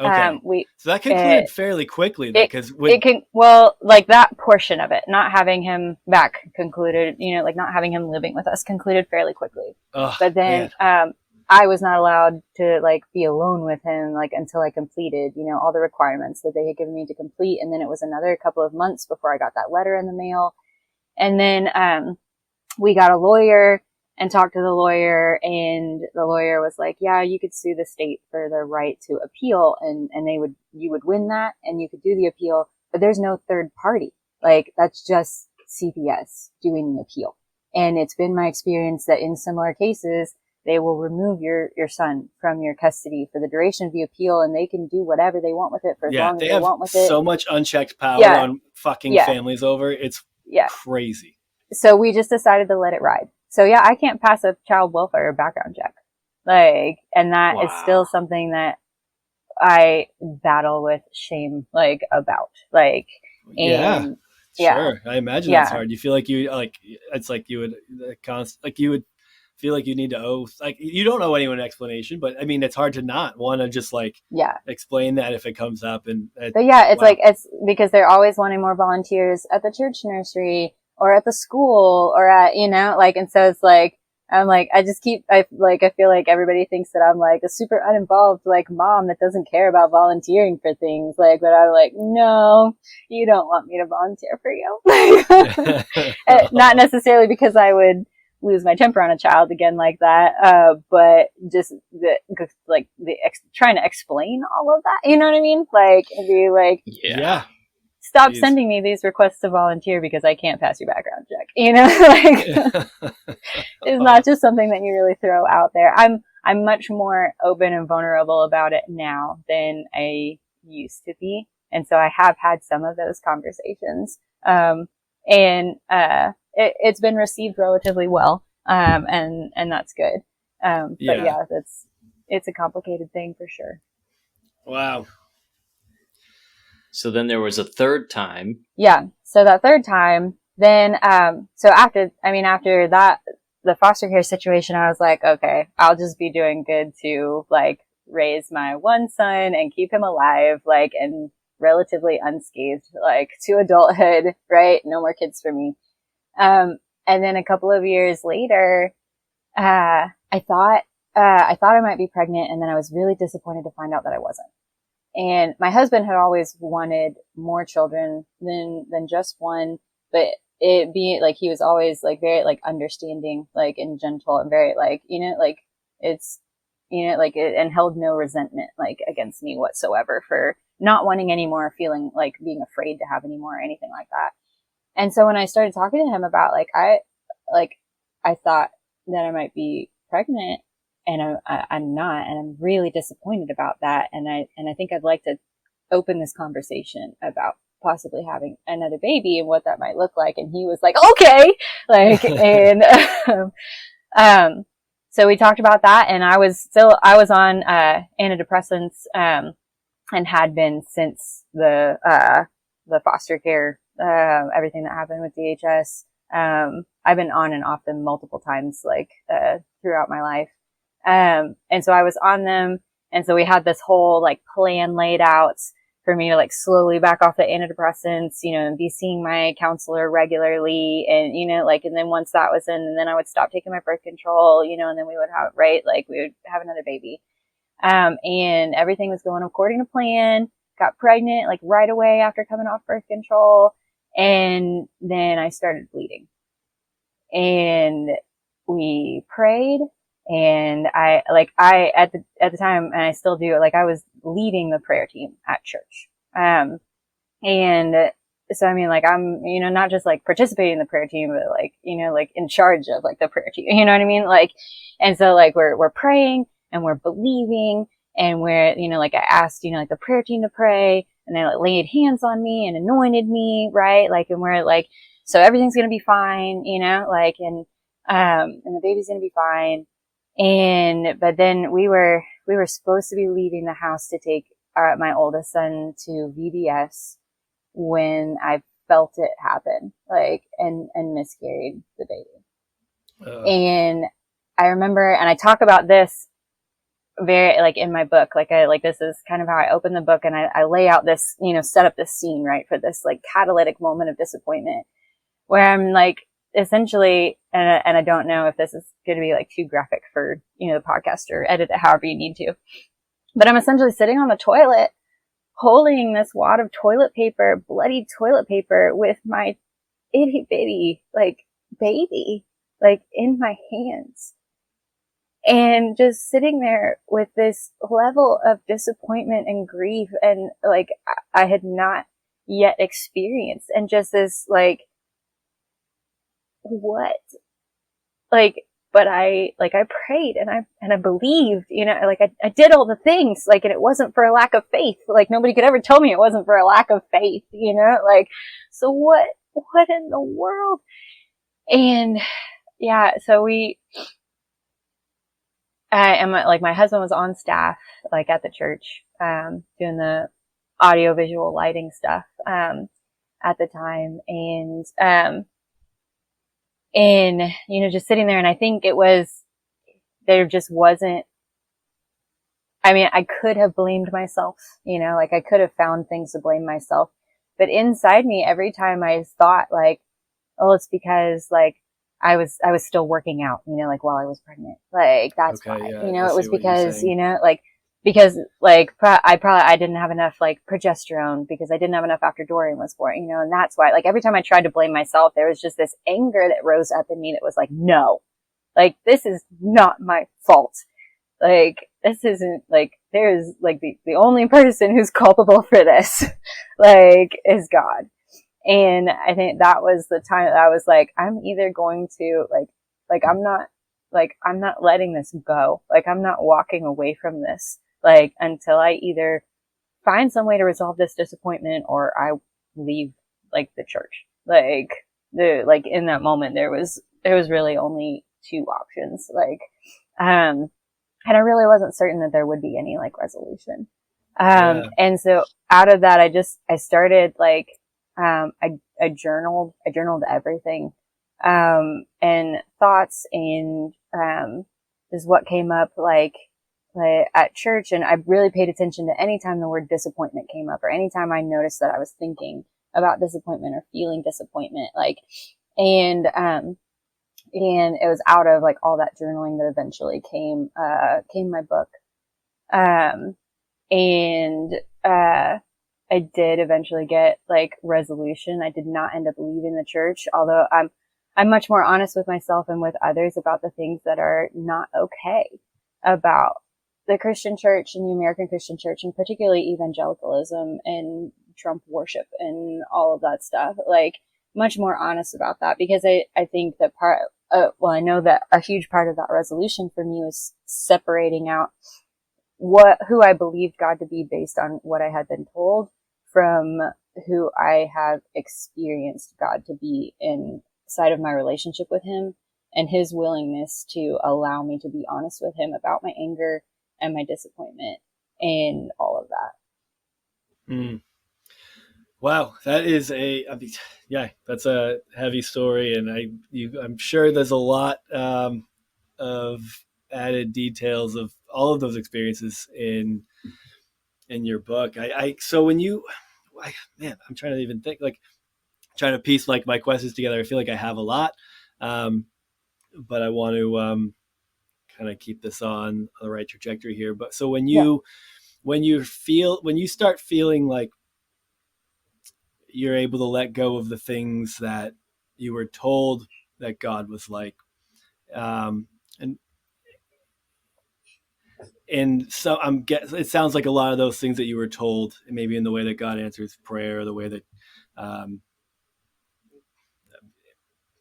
Okay. So that concluded fairly quickly, because like that portion of it, not having him back concluded, you know, like not having him living with us concluded fairly quickly. But then, I was not allowed to like be alone with him, like until I completed, you know, all the requirements that they had given me to complete. And then it was another couple of months before I got that letter in the mail. And then, we got a lawyer and talked to the lawyer, and the lawyer was like, yeah, you could sue the state for the right to appeal, and you would win that, and you could do the appeal, but there's no third party. Like, that's just CPS doing the appeal. And it's been my experience that in similar cases, they will remove your son from your custody for the duration of the appeal, and they can do whatever they want with it for as long as they want with it. So much unchecked power on fucking families over. It's crazy. So we just decided to let it ride. So yeah, I can't pass a child welfare background check. Like, and that is still something that I battle with shame, like, about. Like, and sure. I imagine that's hard. You feel like it's like you would feel like you need to owe, like, you don't owe anyone an explanation, but I mean, it's hard to not want to just explain that if it comes up. But yeah, it's like, it's because they're always wanting more volunteers at the church nursery or at the school or at, like, and so it's like, I'm like, I feel like everybody thinks that I'm like a super uninvolved, like, mom that doesn't care about volunteering for things. Like, but I'm like, no, you don't want me to volunteer for you. Not necessarily because I would lose my temper on a child again like that. But just trying to explain all of that. You know what I mean? Like, be like, stop sending me these requests to volunteer because I can't pass your background check. Like, it's not just something that you really throw out there. I'm much more open and vulnerable about it now than I used to be. And so I have had some of those conversations. It's been received relatively well. And that's good. But it's a complicated thing for sure. Wow. So then there was a third time. Yeah. So that third time, then, so after that, the foster care situation, I was like, okay, I'll just be doing good to, like, raise my one son and keep him alive, like, and relatively unscathed, like, to adulthood, right? No more kids for me. And then a couple of years later, I thought I might be pregnant, and then I was really disappointed to find out that I wasn't. And my husband had always wanted more children than just one, but it being like, he was always like very like understanding, like, and gentle, and very like, like, it's, like, and held no resentment, like, against me whatsoever for not wanting any more, feeling like being afraid to have any more or anything like that. And so when I started talking to him about, like, I thought that I might be pregnant, and I'm not, and I'm really disappointed about that. And I think I'd like to open this conversation about possibly having another baby and what that might look like. And he was like, okay, like, and, so we talked about that, and I was on, antidepressants, and had been since the foster care, everything that happened with DHS. I've been on and off them multiple times, like, throughout my life. And so I was on them. And so we had this whole, like, plan laid out for me to, like, slowly back off the antidepressants, and be seeing my counselor regularly. And, like, and then once that was in, and then I would stop taking my birth control, and then we would have, we would have another baby. And everything was going according to plan. Got pregnant, like, right away after coming off birth control. And then I started bleeding, and we prayed. And I at the time, and I still do, like, I was leading the prayer team at church. And so, I mean, like, I'm, not just, like, participating in the prayer team, but, like, like, in charge of, like, the prayer team, you know what I mean? Like, and so, like, we're praying and we're believing, and we're, like, I asked, like, the prayer team to pray, and they, like, laid hands on me and anointed me, right? Like, and we're like, so everything's going to be fine, like, and the baby's going to be fine. But then we were supposed to be leaving the house to take my oldest son to VBS when I felt it happen, like, and miscarried the baby. And I remember, and I talk about this very, like, in my book, this is kind of how I open the book, and I lay out this, set up this scene, right, for this, like, catalytic moment of disappointment where I'm, like, essentially, and I don't know if this is going to be, like, too graphic for, the podcast, or edit it however you need to, but I'm essentially sitting on the toilet holding this wad of toilet paper, bloody toilet paper, with my itty bitty, like, baby, like in my hands. And just sitting there with this level of disappointment and grief and like I had not yet experienced, and just this like, what? Like, but I prayed and I believed, you know, like I did all the things, like, and it wasn't for a lack of faith. Like nobody could ever tell me it wasn't for a lack of faith, you know, like, so what in the world? And yeah, so and my husband was on staff, like at the church, doing the audio visual lighting stuff, at the time. And, you know, just sitting there, and I think there just wasn't, I mean, I could have blamed myself, you know, like I could have found things to blame myself, but inside me, every time I thought like, oh, it's because like I was still working out, you know, like while I was pregnant, like that's Okay, why, yeah, you know, I it was see what you're because, saying. you know, like, because like I didn't have enough like progesterone because I didn't have enough after Dorian was born, you know, and that's why, like, every time I tried to blame myself, there was just this anger that rose up in me that was like, no, like, this is not my fault. Like, this isn't, like, there's, like, the only person who's culpable for this, like, is God. And I think that was the time that I was like, I'm either going to, I'm not letting this go. Like, I'm not walking away from this, like, until I either find some way to resolve this disappointment or I leave, like, the church. Like, in that moment, there was really only two options. Like, and I really wasn't certain that there would be any like resolution. Yeah. And so out of that, I started like, I journaled everything, and thoughts and, is what came up like at church. And I really paid attention to any time the word disappointment came up, or anytime I noticed that I was thinking about disappointment or feeling disappointment, like, and, and it was out of like all that journaling that eventually came my book. Um, and, I did eventually get like resolution. I did not end up leaving the church, although I'm much more honest with myself and with others about the things that are not okay about the Christian church and the American Christian church, and particularly evangelicalism and Trump worship and all of that stuff. Like, much more honest about that, because I think that I know that a huge part of that resolution for me was separating out who I believed God to be based on what I had been told from who I have experienced God to be inside of my relationship with him, and his willingness to allow me to be honest with him about my anger and my disappointment and all of that. Mm. Wow, that is yeah, that's a heavy story, and I'm sure there's a lot of added details of all of those experiences in your book. So when man, I'm trying to even think, like, trying to piece like my questions together. I feel like I have a lot, um, but I want to kind of keep this on the right trajectory here. But so Yeah. when you start feeling like you're able to let go of the things that you were told that God was like, um, and so it sounds like a lot of those things that you were told, maybe in the way that God answers prayer, or the way that, um,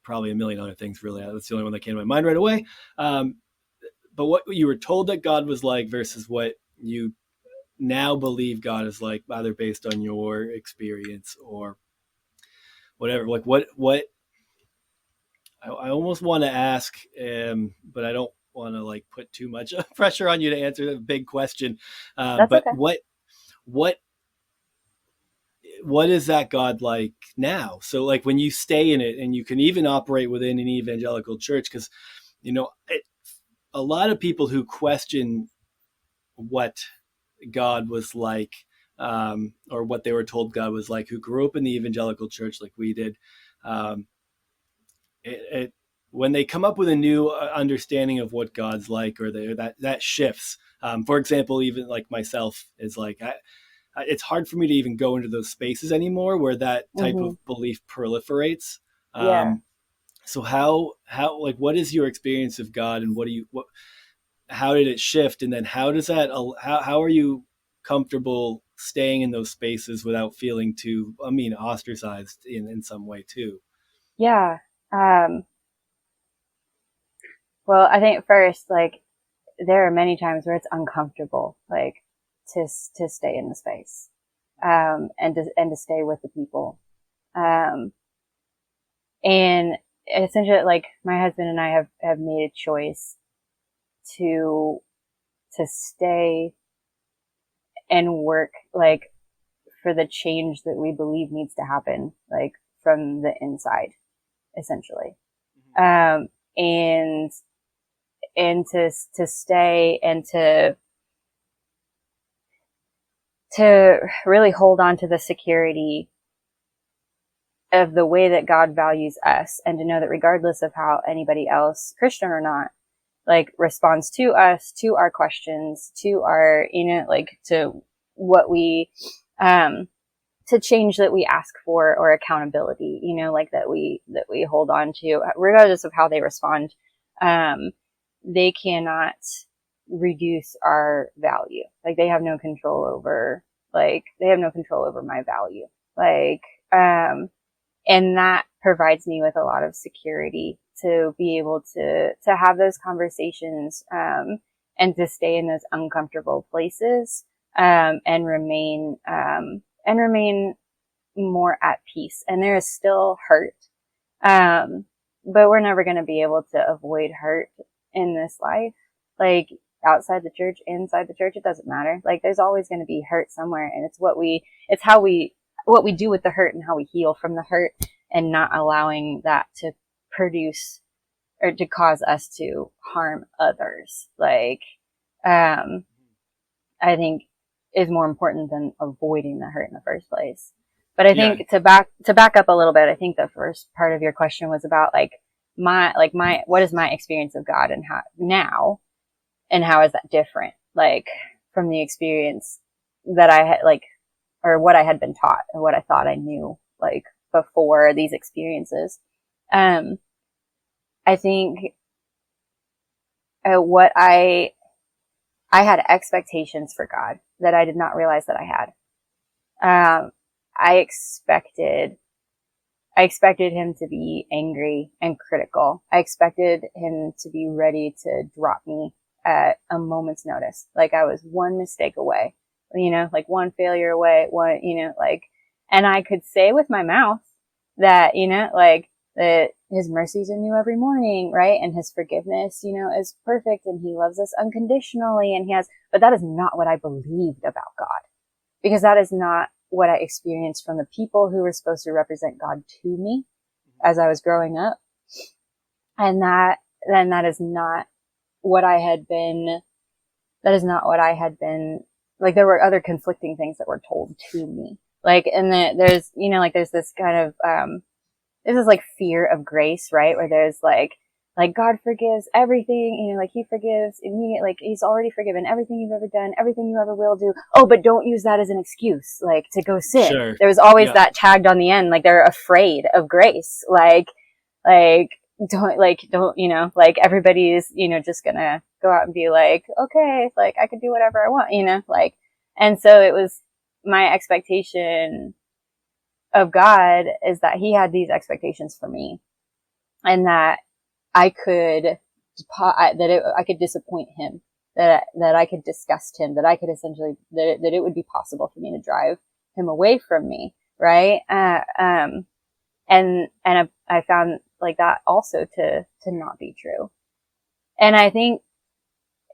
probably a million other things. Really, that's the only one that came to my mind right away. Um, but what you were told that God was like versus what you now believe God is like, either based on your experience or whatever. Like, what I almost want to ask, but I don't want to like put too much pressure on you to answer the big question. That's But okay. what what is that God like now? So like when you stay in it, and you can even operate within an evangelical church, because a lot of people who question what God was like, or what they were told God was like, who grew up in the evangelical church like we did, um, when they come up with a new understanding of what God's like, or that shifts. For example, even like myself is like, it's hard for me to even go into those spaces anymore where that type Mm-hmm. of belief proliferates. Yeah. Um, So like, what is your experience of God, and how did it shift? And then how does that, how are you comfortable staying in those spaces without feeling too, ostracized in some way too? Yeah. Um, well, I think first, like, there are many times where it's uncomfortable, like, to stay in the space, and to stay with the people. Um, and essentially, like, my husband and I have made a choice to, to stay and work, like, for the change that we believe needs to happen, like, from the inside, essentially. Um, and, and to stay and to really hold on to the security of the way that God values us, and to know that regardless of how anybody else, Christian or not, like, responds to us, to our questions, to our, like, to what we, to change that we ask for, or accountability, like, that we hold on to, regardless of how they respond, they cannot reduce our value. Like, they have no control over, my value. Like, and that provides me with a lot of security to be able to have those conversations, and to stay in those uncomfortable places, and remain more at peace. And there is still hurt, but we're never going to be able to avoid hurt in this life. Like, outside the church, inside the church, it doesn't matter. Like, there's always going to be hurt somewhere, and it's what we do with the hurt, and how we heal from the hurt, and not allowing that to produce or to cause us to harm others. Like, I think is more important than avoiding the hurt in the first place. But I think to back up a little bit, I think the first part of your question was about, like, what is my experience of God, and how now, and how is that different, like, from the experience that I had, like, or what I had been taught, or what I thought I knew, like, before these experiences. I think what I had expectations for God that I did not realize that I had. I expected him to be angry and critical. I expected him to be ready to drop me at a moment's notice. Like, I was one mistake away, like one failure away, like, and I could say with my mouth that, like, that his mercies are new every morning, right? And his forgiveness, is perfect, and he loves us unconditionally, but that is not what I believed about God, because that is not what I experienced from the people who were supposed to represent God to me as I was growing up. And that is not what I had been, like, there were other conflicting things that were told to me. Like, and there's this kind of, this is like fear of grace, right? Where there's like God forgives everything, like, he forgives immediately, like, he's already forgiven everything you've ever done, everything you ever will do. Oh, but don't use that as an excuse, like, to go sin. Sure. There was always that tagged on the end, like, they're afraid of grace. Like, don't, like, everybody's, just gonna go out and be like, okay, like, I could do whatever I want, like, and so it was my expectation of God is that he had these expectations for me, and that I could disappoint him, that I could disgust him, that I could essentially, that it would be possible for me to drive him away from me. Right. And I found, like, that also to not be true. And I think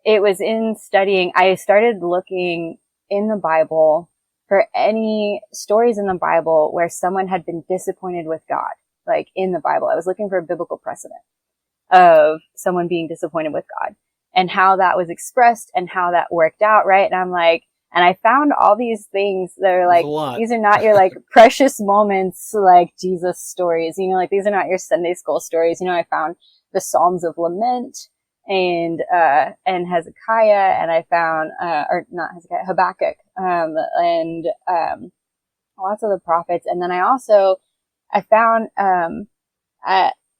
it was in studying, I started looking in the Bible for any stories in the Bible where someone had been disappointed with God, like, in the Bible. I was looking for a biblical precedent of someone being disappointed with God, and how that was expressed, and how that worked out, right? And I'm like, and I found all these things that are like, these are not your, like, precious moments, like, Jesus stories, like, these are not your Sunday school stories. I found the Psalms of Lament, and Hezekiah, and I found, or not Hezekiah, Habakkuk, and lots of the prophets. And then I found,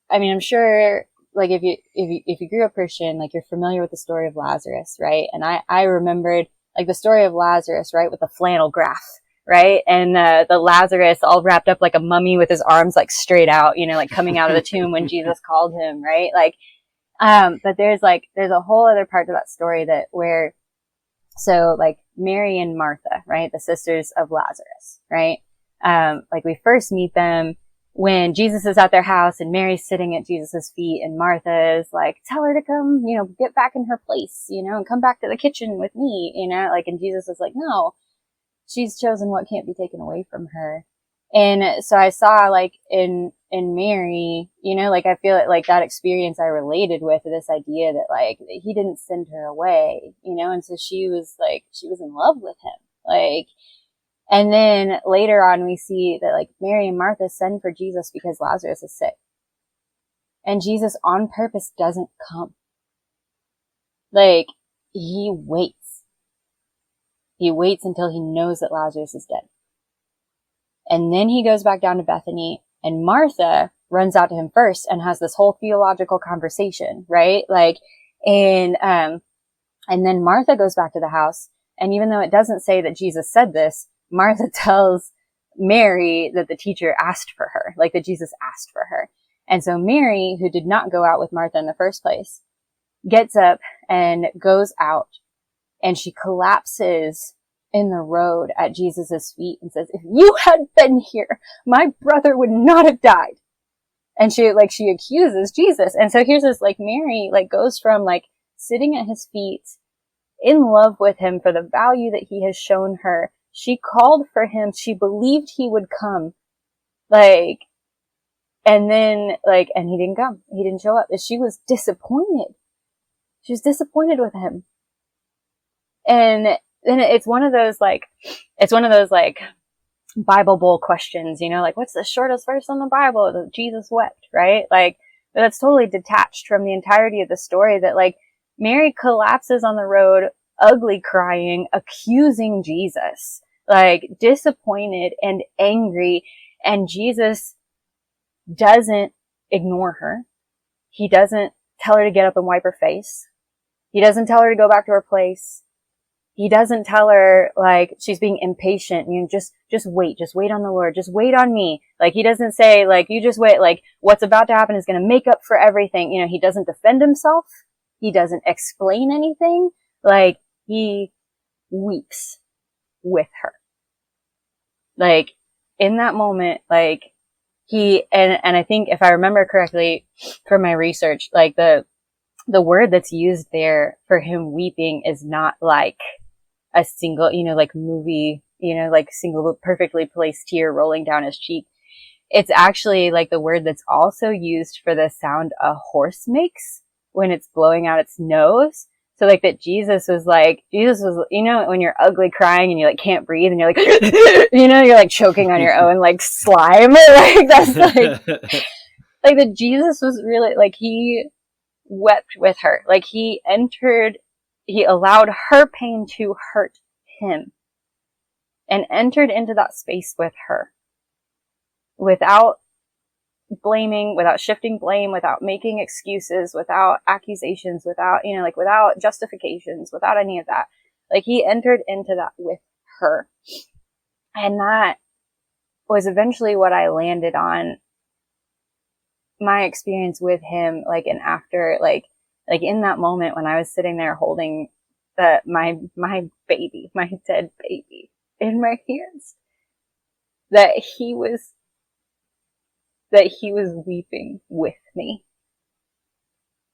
I mean, I'm sure, like, if you grew up Christian, like, you're familiar with the story of Lazarus, right? And I remembered, like, the story of Lazarus, right, with the flannel graph, right? And the Lazarus all wrapped up like a mummy with his arms like straight out, you know, like coming out of the tomb when Jesus called him, right? Like, but there's a whole other part to that story so like Mary and Martha, right? The sisters of Lazarus, right? Like we first meet them when Jesus is at their house and Mary's sitting at Jesus's feet and Martha is like, tell her to come, you know, get back in her place, you know, and come back to the kitchen with me, you know, like, and Jesus is like, no, she's chosen what can't be taken away from her. And so I saw like in Mary, you know, like I feel like that experience I related with this idea that like he didn't send her away, you know, and so she was in love with him. Like, and then later on we see that like Mary and Martha send for Jesus because Lazarus is sick. And Jesus on purpose doesn't come. Like, he waits. He waits until he knows that Lazarus is dead. And then he goes back down to Bethany, and Martha runs out to him first and has this whole theological conversation, right? Like, and then Martha goes back to the house, and even though it doesn't say that Jesus said this, Martha tells Mary that the teacher asked for her, like that Jesus asked for her. And so Mary, who did not go out with Martha in the first place, gets up and goes out, and she collapses in the road at Jesus's feet and says, if you had been here, my brother would not have died. And she accuses Jesus. And so here's this, like, Mary, like, goes from, like, sitting at his feet in love with him for the value that he has shown her. She called for him. She believed he would come. Like, and then, like, and he didn't come. He didn't show up. And she was disappointed. She was disappointed with him. And then it's one of those Bible Bowl questions, you know, like what's the shortest verse in the Bible? Jesus wept, right? Like, but that's totally detached from the entirety of the story that like Mary collapses on the road, ugly crying, accusing Jesus, like disappointed and angry. And Jesus doesn't ignore her. He doesn't tell her to get up and wipe her face. He doesn't tell her to go back to her place. He doesn't tell her, like, she's being impatient. You know, just wait on the Lord. Just wait on me. Like, he doesn't say, like, you just wait. Like, what's about to happen is going to make up for everything. You know, he doesn't defend himself. He doesn't explain anything. Like, he weeps with her. Like, in that moment, like, and I think if I remember correctly from my research, like, the word that's used there for him weeping is not like a single, you know, like movie, you know, like single perfectly placed tear rolling down his cheek. It's actually like the word that's also used for the sound a horse makes when it's blowing out its nose. So like that Jesus was, you know, when you're ugly crying and you like can't breathe and you're like, you know, you're like choking on your own like slime. Like that's like, like that Jesus was really like, he wept with her. Like he allowed her pain to hurt him and entered into that space with her without blaming, without shifting blame, without making excuses, without accusations, without, you know, like without justifications, without any of that. Like he entered into that with her. And that was eventually what I landed on my experience with him. Like, and after, like in that moment when I was sitting there holding my baby, my dead baby in my hands, that he was weeping with me,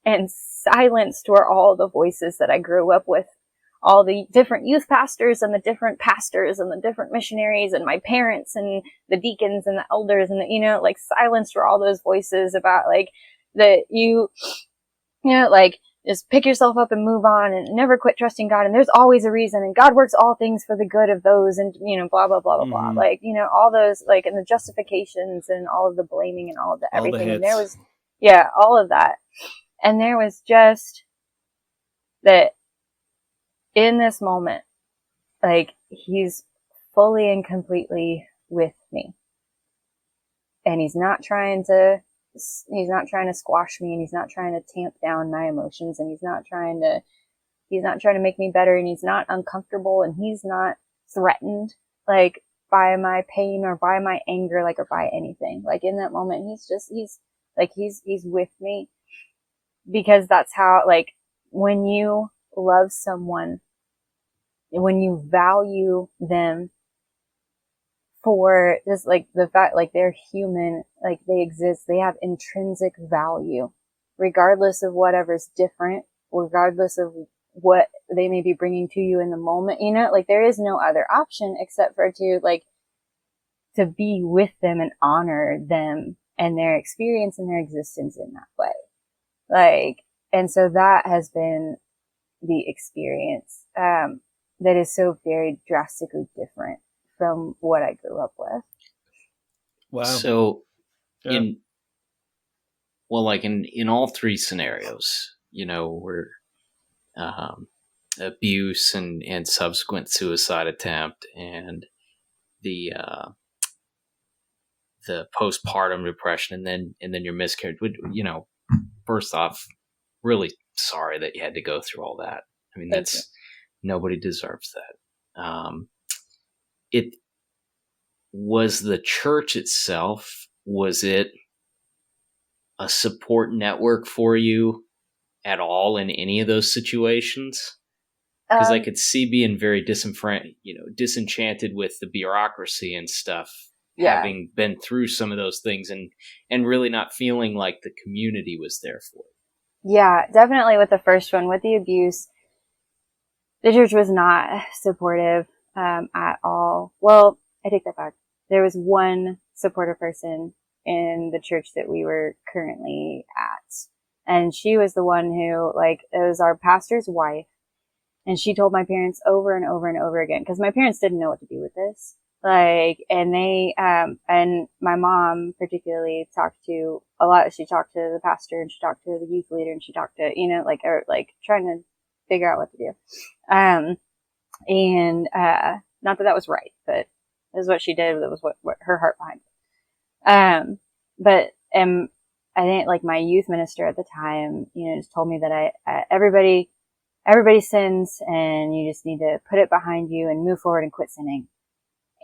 and silenced were all the voices that I grew up with, all the different youth pastors and the different pastors and the different missionaries and my parents and the deacons and the elders and the, you know, like silenced were all those voices about like that you know, like just pick yourself up and move on and never quit trusting God. And there's always a reason, and God works all things for the good of those, and, you know, blah, blah, blah, blah, blah. Like, you know, all those, like, and the justifications and all of the blaming and all of the everything. And there was, yeah, all of that. And there was just that in this moment, like, he's fully and completely with me. And he's not trying to to squash me, and he's not trying to tamp down my emotions, and he's not trying to make me better, and he's not uncomfortable, and he's not threatened, like, by my pain or by my anger, like, or by anything. Like, in that moment, he's with me, because that's how, like, when you love someone, when you value them for just, like, the fact, like, they're human, like, they exist, they have intrinsic value, regardless of whatever's different, regardless of what they may be bringing to you in the moment, like, there is no other option except for to be with them and honor them and their experience and their existence in that way. Like, and so that has been the experience, that is so very drastically different from what I grew up with. Wow. So Yeah. in all three scenarios, where abuse and subsequent suicide attempt and the postpartum depression and then your miscarriage, first off, really sorry that you had to go through all that. I mean, nobody deserves that. It was the church itself. Was it a support network for you at all in any of those situations? Because I could see being very disenchanted with the bureaucracy and stuff, having been through some of those things and really not feeling like the community was there for you. Yeah, definitely with the first one, with the abuse, the church was not supportive at all. Well, I take that back. There was one supportive person in the church that we were currently at, and she was the one who, like, it was our pastor's wife, and she told my parents over and over and over again, because my parents didn't know what to do with this. Like, and they, and my mom particularly talked to a lot. She talked to the pastor, and she talked to the youth leader, and she talked to, trying to figure out what to do. Not that was right, but it was what she did. That was what her heart behind it. I think, like, my youth minister at the time, just told me that everybody sins, and you just need to put it behind you and move forward and quit sinning.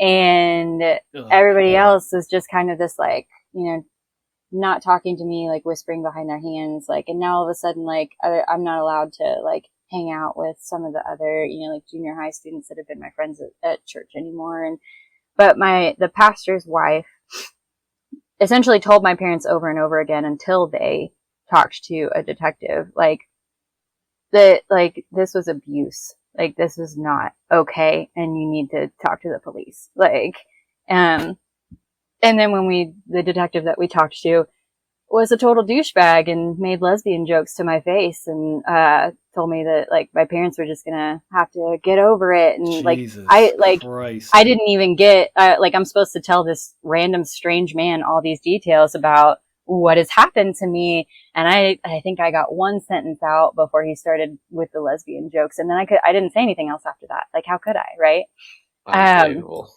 And everybody else was just kind of this, like, not talking to me, like, whispering behind their hands, like, and now all of a sudden, like, I'm not allowed to, like, hang out with some of the other, like, junior high students that have been my friends at church anymore. But the pastor's wife essentially told my parents over and over again, until they talked to a detective, like, that, like, this was abuse. Like, this was not okay, and you need to talk to the police. Like, and then the detective that we talked to was a total douchebag and made lesbian jokes to my face, and told me that, like, my parents were just gonna have to get over it. And Jesus Christ. I didn't even get, I'm supposed to tell this random strange man all these details about what has happened to me. And I think I got one sentence out before he started with the lesbian jokes. And then I didn't say anything else after that. Like, how could I, right? Unbelievable.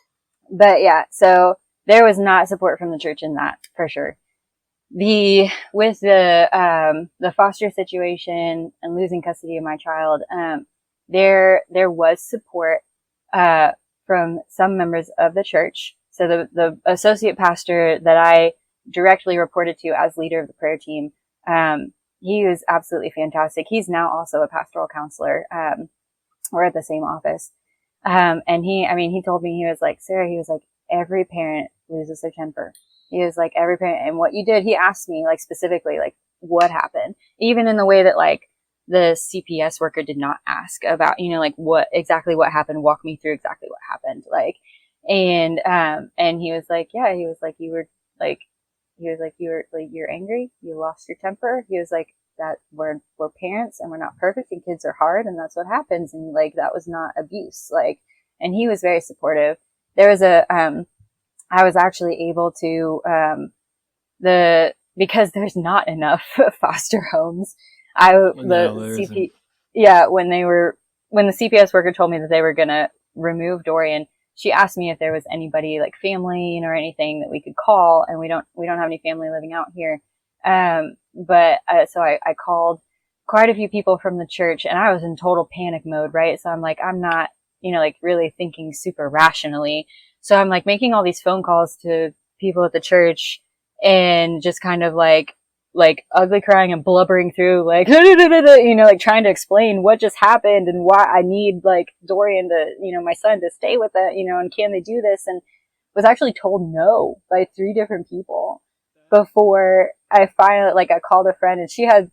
But yeah, so there was not support from the church in that, for sure. With the foster situation and losing custody of my child, there was support, from some members of the church. So the associate pastor that I directly reported to as leader of the prayer team, he was absolutely fantastic. He's now also a pastoral counselor. We're at the same office. And he told me, he was like, Sarah, he was like, every parent loses their temper. He was like, every parent, and what you did, he asked me, like, specifically, like, what happened, even in the way that, like, the CPS worker did not ask about, like, what happened, walk me through exactly what happened. Like, and he was like, yeah, he was like, you're angry, you lost your temper. He was like, that we're parents and we're not perfect and kids are hard and that's what happens. And, like, that was not abuse. Like, and he was very supportive. There was I was actually able to, because there's not enough foster homes. When the CPS worker told me that they were going to remove Dorian, she asked me if there was anybody, like, family or anything that we could call. And we don't have any family living out here. So I called quite a few people from the church, and I was in total panic mode, right? So I'm like, I'm not, like really thinking super rationally. So I'm like making all these phone calls to people at the church and just kind of like ugly crying and blubbering through like, like trying to explain what just happened and why I need like Dorian to, my son to stay with it, and can they do this? And was actually told no by 3 different people before I finally, like, I called a friend, and she has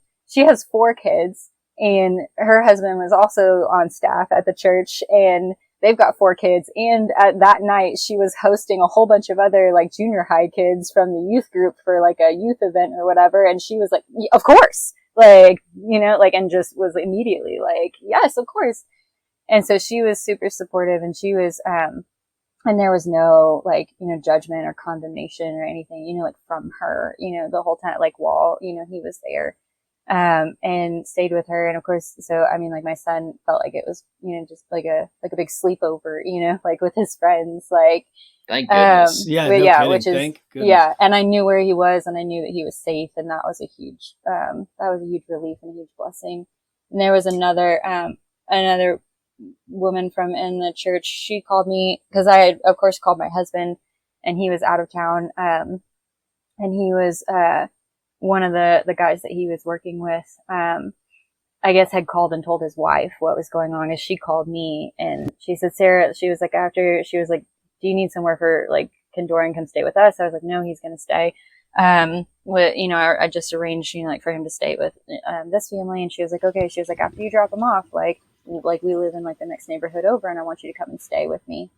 4 kids, and her husband was also on staff at the church, and they've got 4 kids. And at that night, she was hosting a whole bunch of other like junior high kids from the youth group for like a youth event or whatever. And she was like, of course, like, and just was immediately like, yes, of course. And so she was super supportive, and she was, and there was no like, judgment or condemnation or anything, like from her, the whole time, like while, he was there, and stayed with her. And of course, so, I mean, like my son felt like it was, just like a big sleepover, like with his friends, like, thank goodness. Yeah, but no yeah, kidding. which is, Thank goodness. yeah. And I knew where he was, and I knew that he was safe. And that was a huge relief and a huge blessing. And there was another woman from in the church. She called me because I had, of course, called my husband, and he was out of town. And he was, one of the guys that he was working with, I guess had called and told his wife what was going on. As she called me, and she said, Sarah, she was like, do you need somewhere for like, can Dorian come stay with us? I was like, no, he's going to stay. I just arranged, like for him to stay with, this family. And she was like, okay. She was like, after you drop him off, like we live in like the next neighborhood over, and I want you to come and stay with me.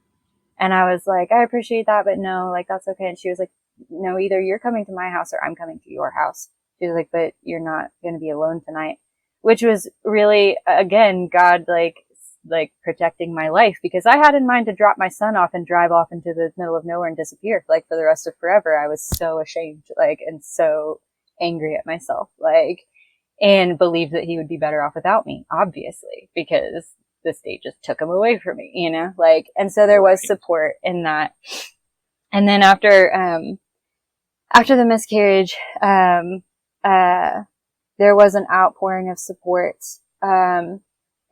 And I was like, I appreciate that, but no, like that's okay. And she was like, no, either you're coming to my house or I'm coming to your house. She was like, but you're not going to be alone tonight, which was really, again, God, like protecting my life, because I had in mind to drop my son off and drive off into the middle of nowhere and disappear like for the rest of forever. I was so ashamed, like, and so angry at myself, like, and believed that he would be better off without me, obviously, because the state just took him away from me, like, and so there was support in that. And then after the miscarriage, there was an outpouring of support,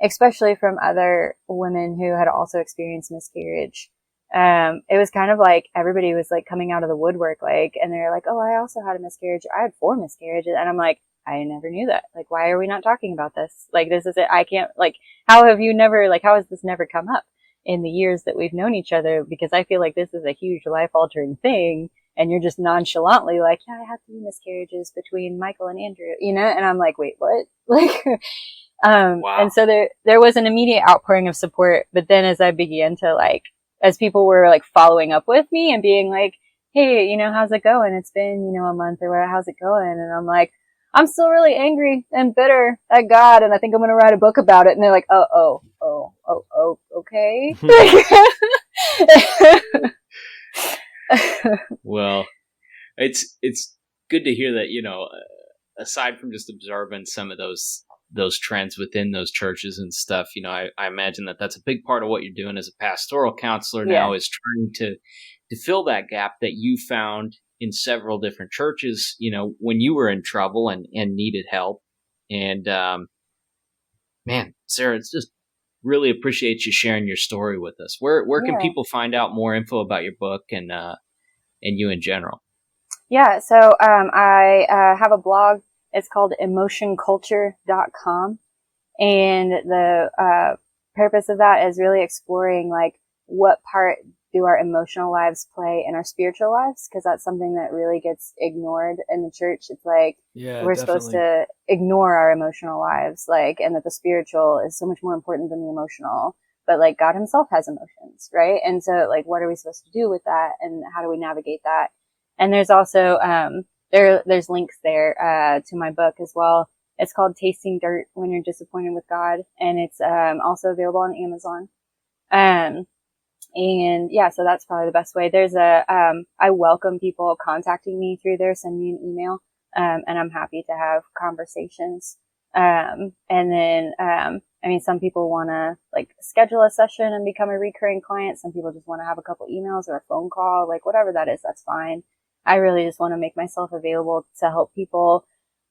especially from other women who had also experienced miscarriage. It was kind of like everybody was like coming out of the woodwork, like, and they're like, oh, I also had a miscarriage. I had 4 miscarriages. And I'm like, I never knew that. Like, why are we not talking about this? Like, this is it. I can't, like, how has this never come up in the years that we've known each other? Because I feel like this is a huge life altering thing. And you're just nonchalantly like, yeah, I had 3 miscarriages between Michael and Andrew, and I'm like, wait, what? Like, Wow. And so there was an immediate outpouring of support. But then as I began to like, as people were like following up with me and being like, hey, how's it going? It's been, a month or what, how's it going? And I'm like, I'm still really angry and bitter at God, and I think I'm going to write a book about it. And they're like, oh, okay. Well, it's good to hear that, aside from just observing some of those trends within those churches and stuff, I imagine that that's a big part of what you're doing as a pastoral counselor now, is trying to fill that gap that you found in several different churches, when you were in trouble and needed help. And man, Sarah, it's just really appreciate you sharing your story with us. Where can people find out more info about your book and you in general? Yeah, so I have a blog. It's called emotionculture.com. And the purpose of that is really exploring like what part do our emotional lives play in our spiritual lives, because that's something that really gets ignored in the church. It's like we're supposed to ignore our emotional lives, like, and that the spiritual is so much more important than the emotional. But like God himself has emotions, right? And so like, what are we supposed to do with that, and how do we navigate that? And there's also there's links there to my book as well. It's called Tasting Dirt When You're Disappointed with God, and it's also available on Amazon. And yeah, so that's probably the best way. There's I welcome people contacting me through there. Send me an email, and I'm happy to have conversations. And then, I mean, some people want to like schedule a session and become a recurring client. Some people just want to have a couple emails or a phone call, like whatever that is, that's fine. I really just want to make myself available to help people,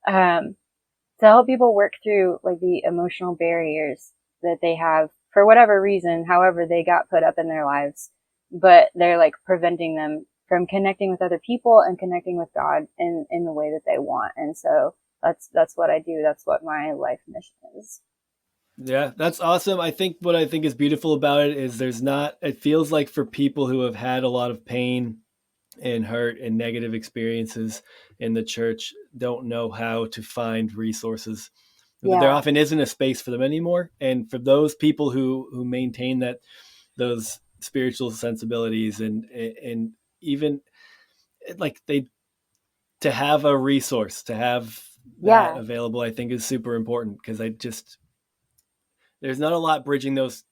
work through like the emotional barriers that they have for whatever reason, however they got put up in their lives, but they're like preventing them from connecting with other people and connecting with God in the way that they want. And so that's what I do. That's what my life mission is. Yeah, that's awesome. I think what I think is beautiful about it is it feels like for people who have had a lot of pain and hurt and negative experiences in the church don't know how to find resources. There Yeah. often isn't a space for them anymore. And for those people who maintain those spiritual sensibilities and even like to have a resource, to have that Yeah. available, I think is super important because there's not a lot bridging those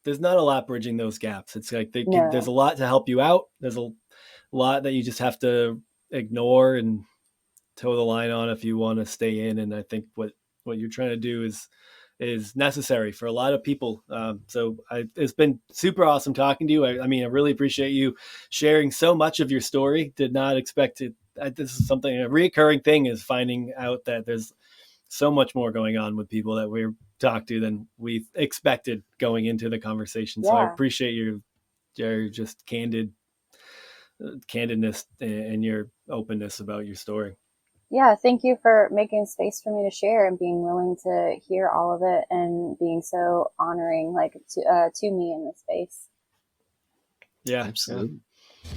gaps. It's like there's No. a lot to help you out. There's a lot that you just have to ignore and toe the line on if you want to stay in. And I think what you're trying to do is necessary for a lot of people. It's been super awesome talking to you. I mean, I really appreciate you sharing so much of your story. Did not expect it. This is something, a reoccurring thing is finding out that there's so much more going on with people that we're talked to than we expected going into the conversation. So I Yeah. appreciate your just candidness and your openness about your story. Yeah, thank you for making space for me to share and being willing to hear all of it and being so honoring, like to me in this space. Yeah, absolutely. Yeah.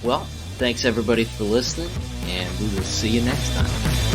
Well, thanks everybody for listening, and we will see you next time.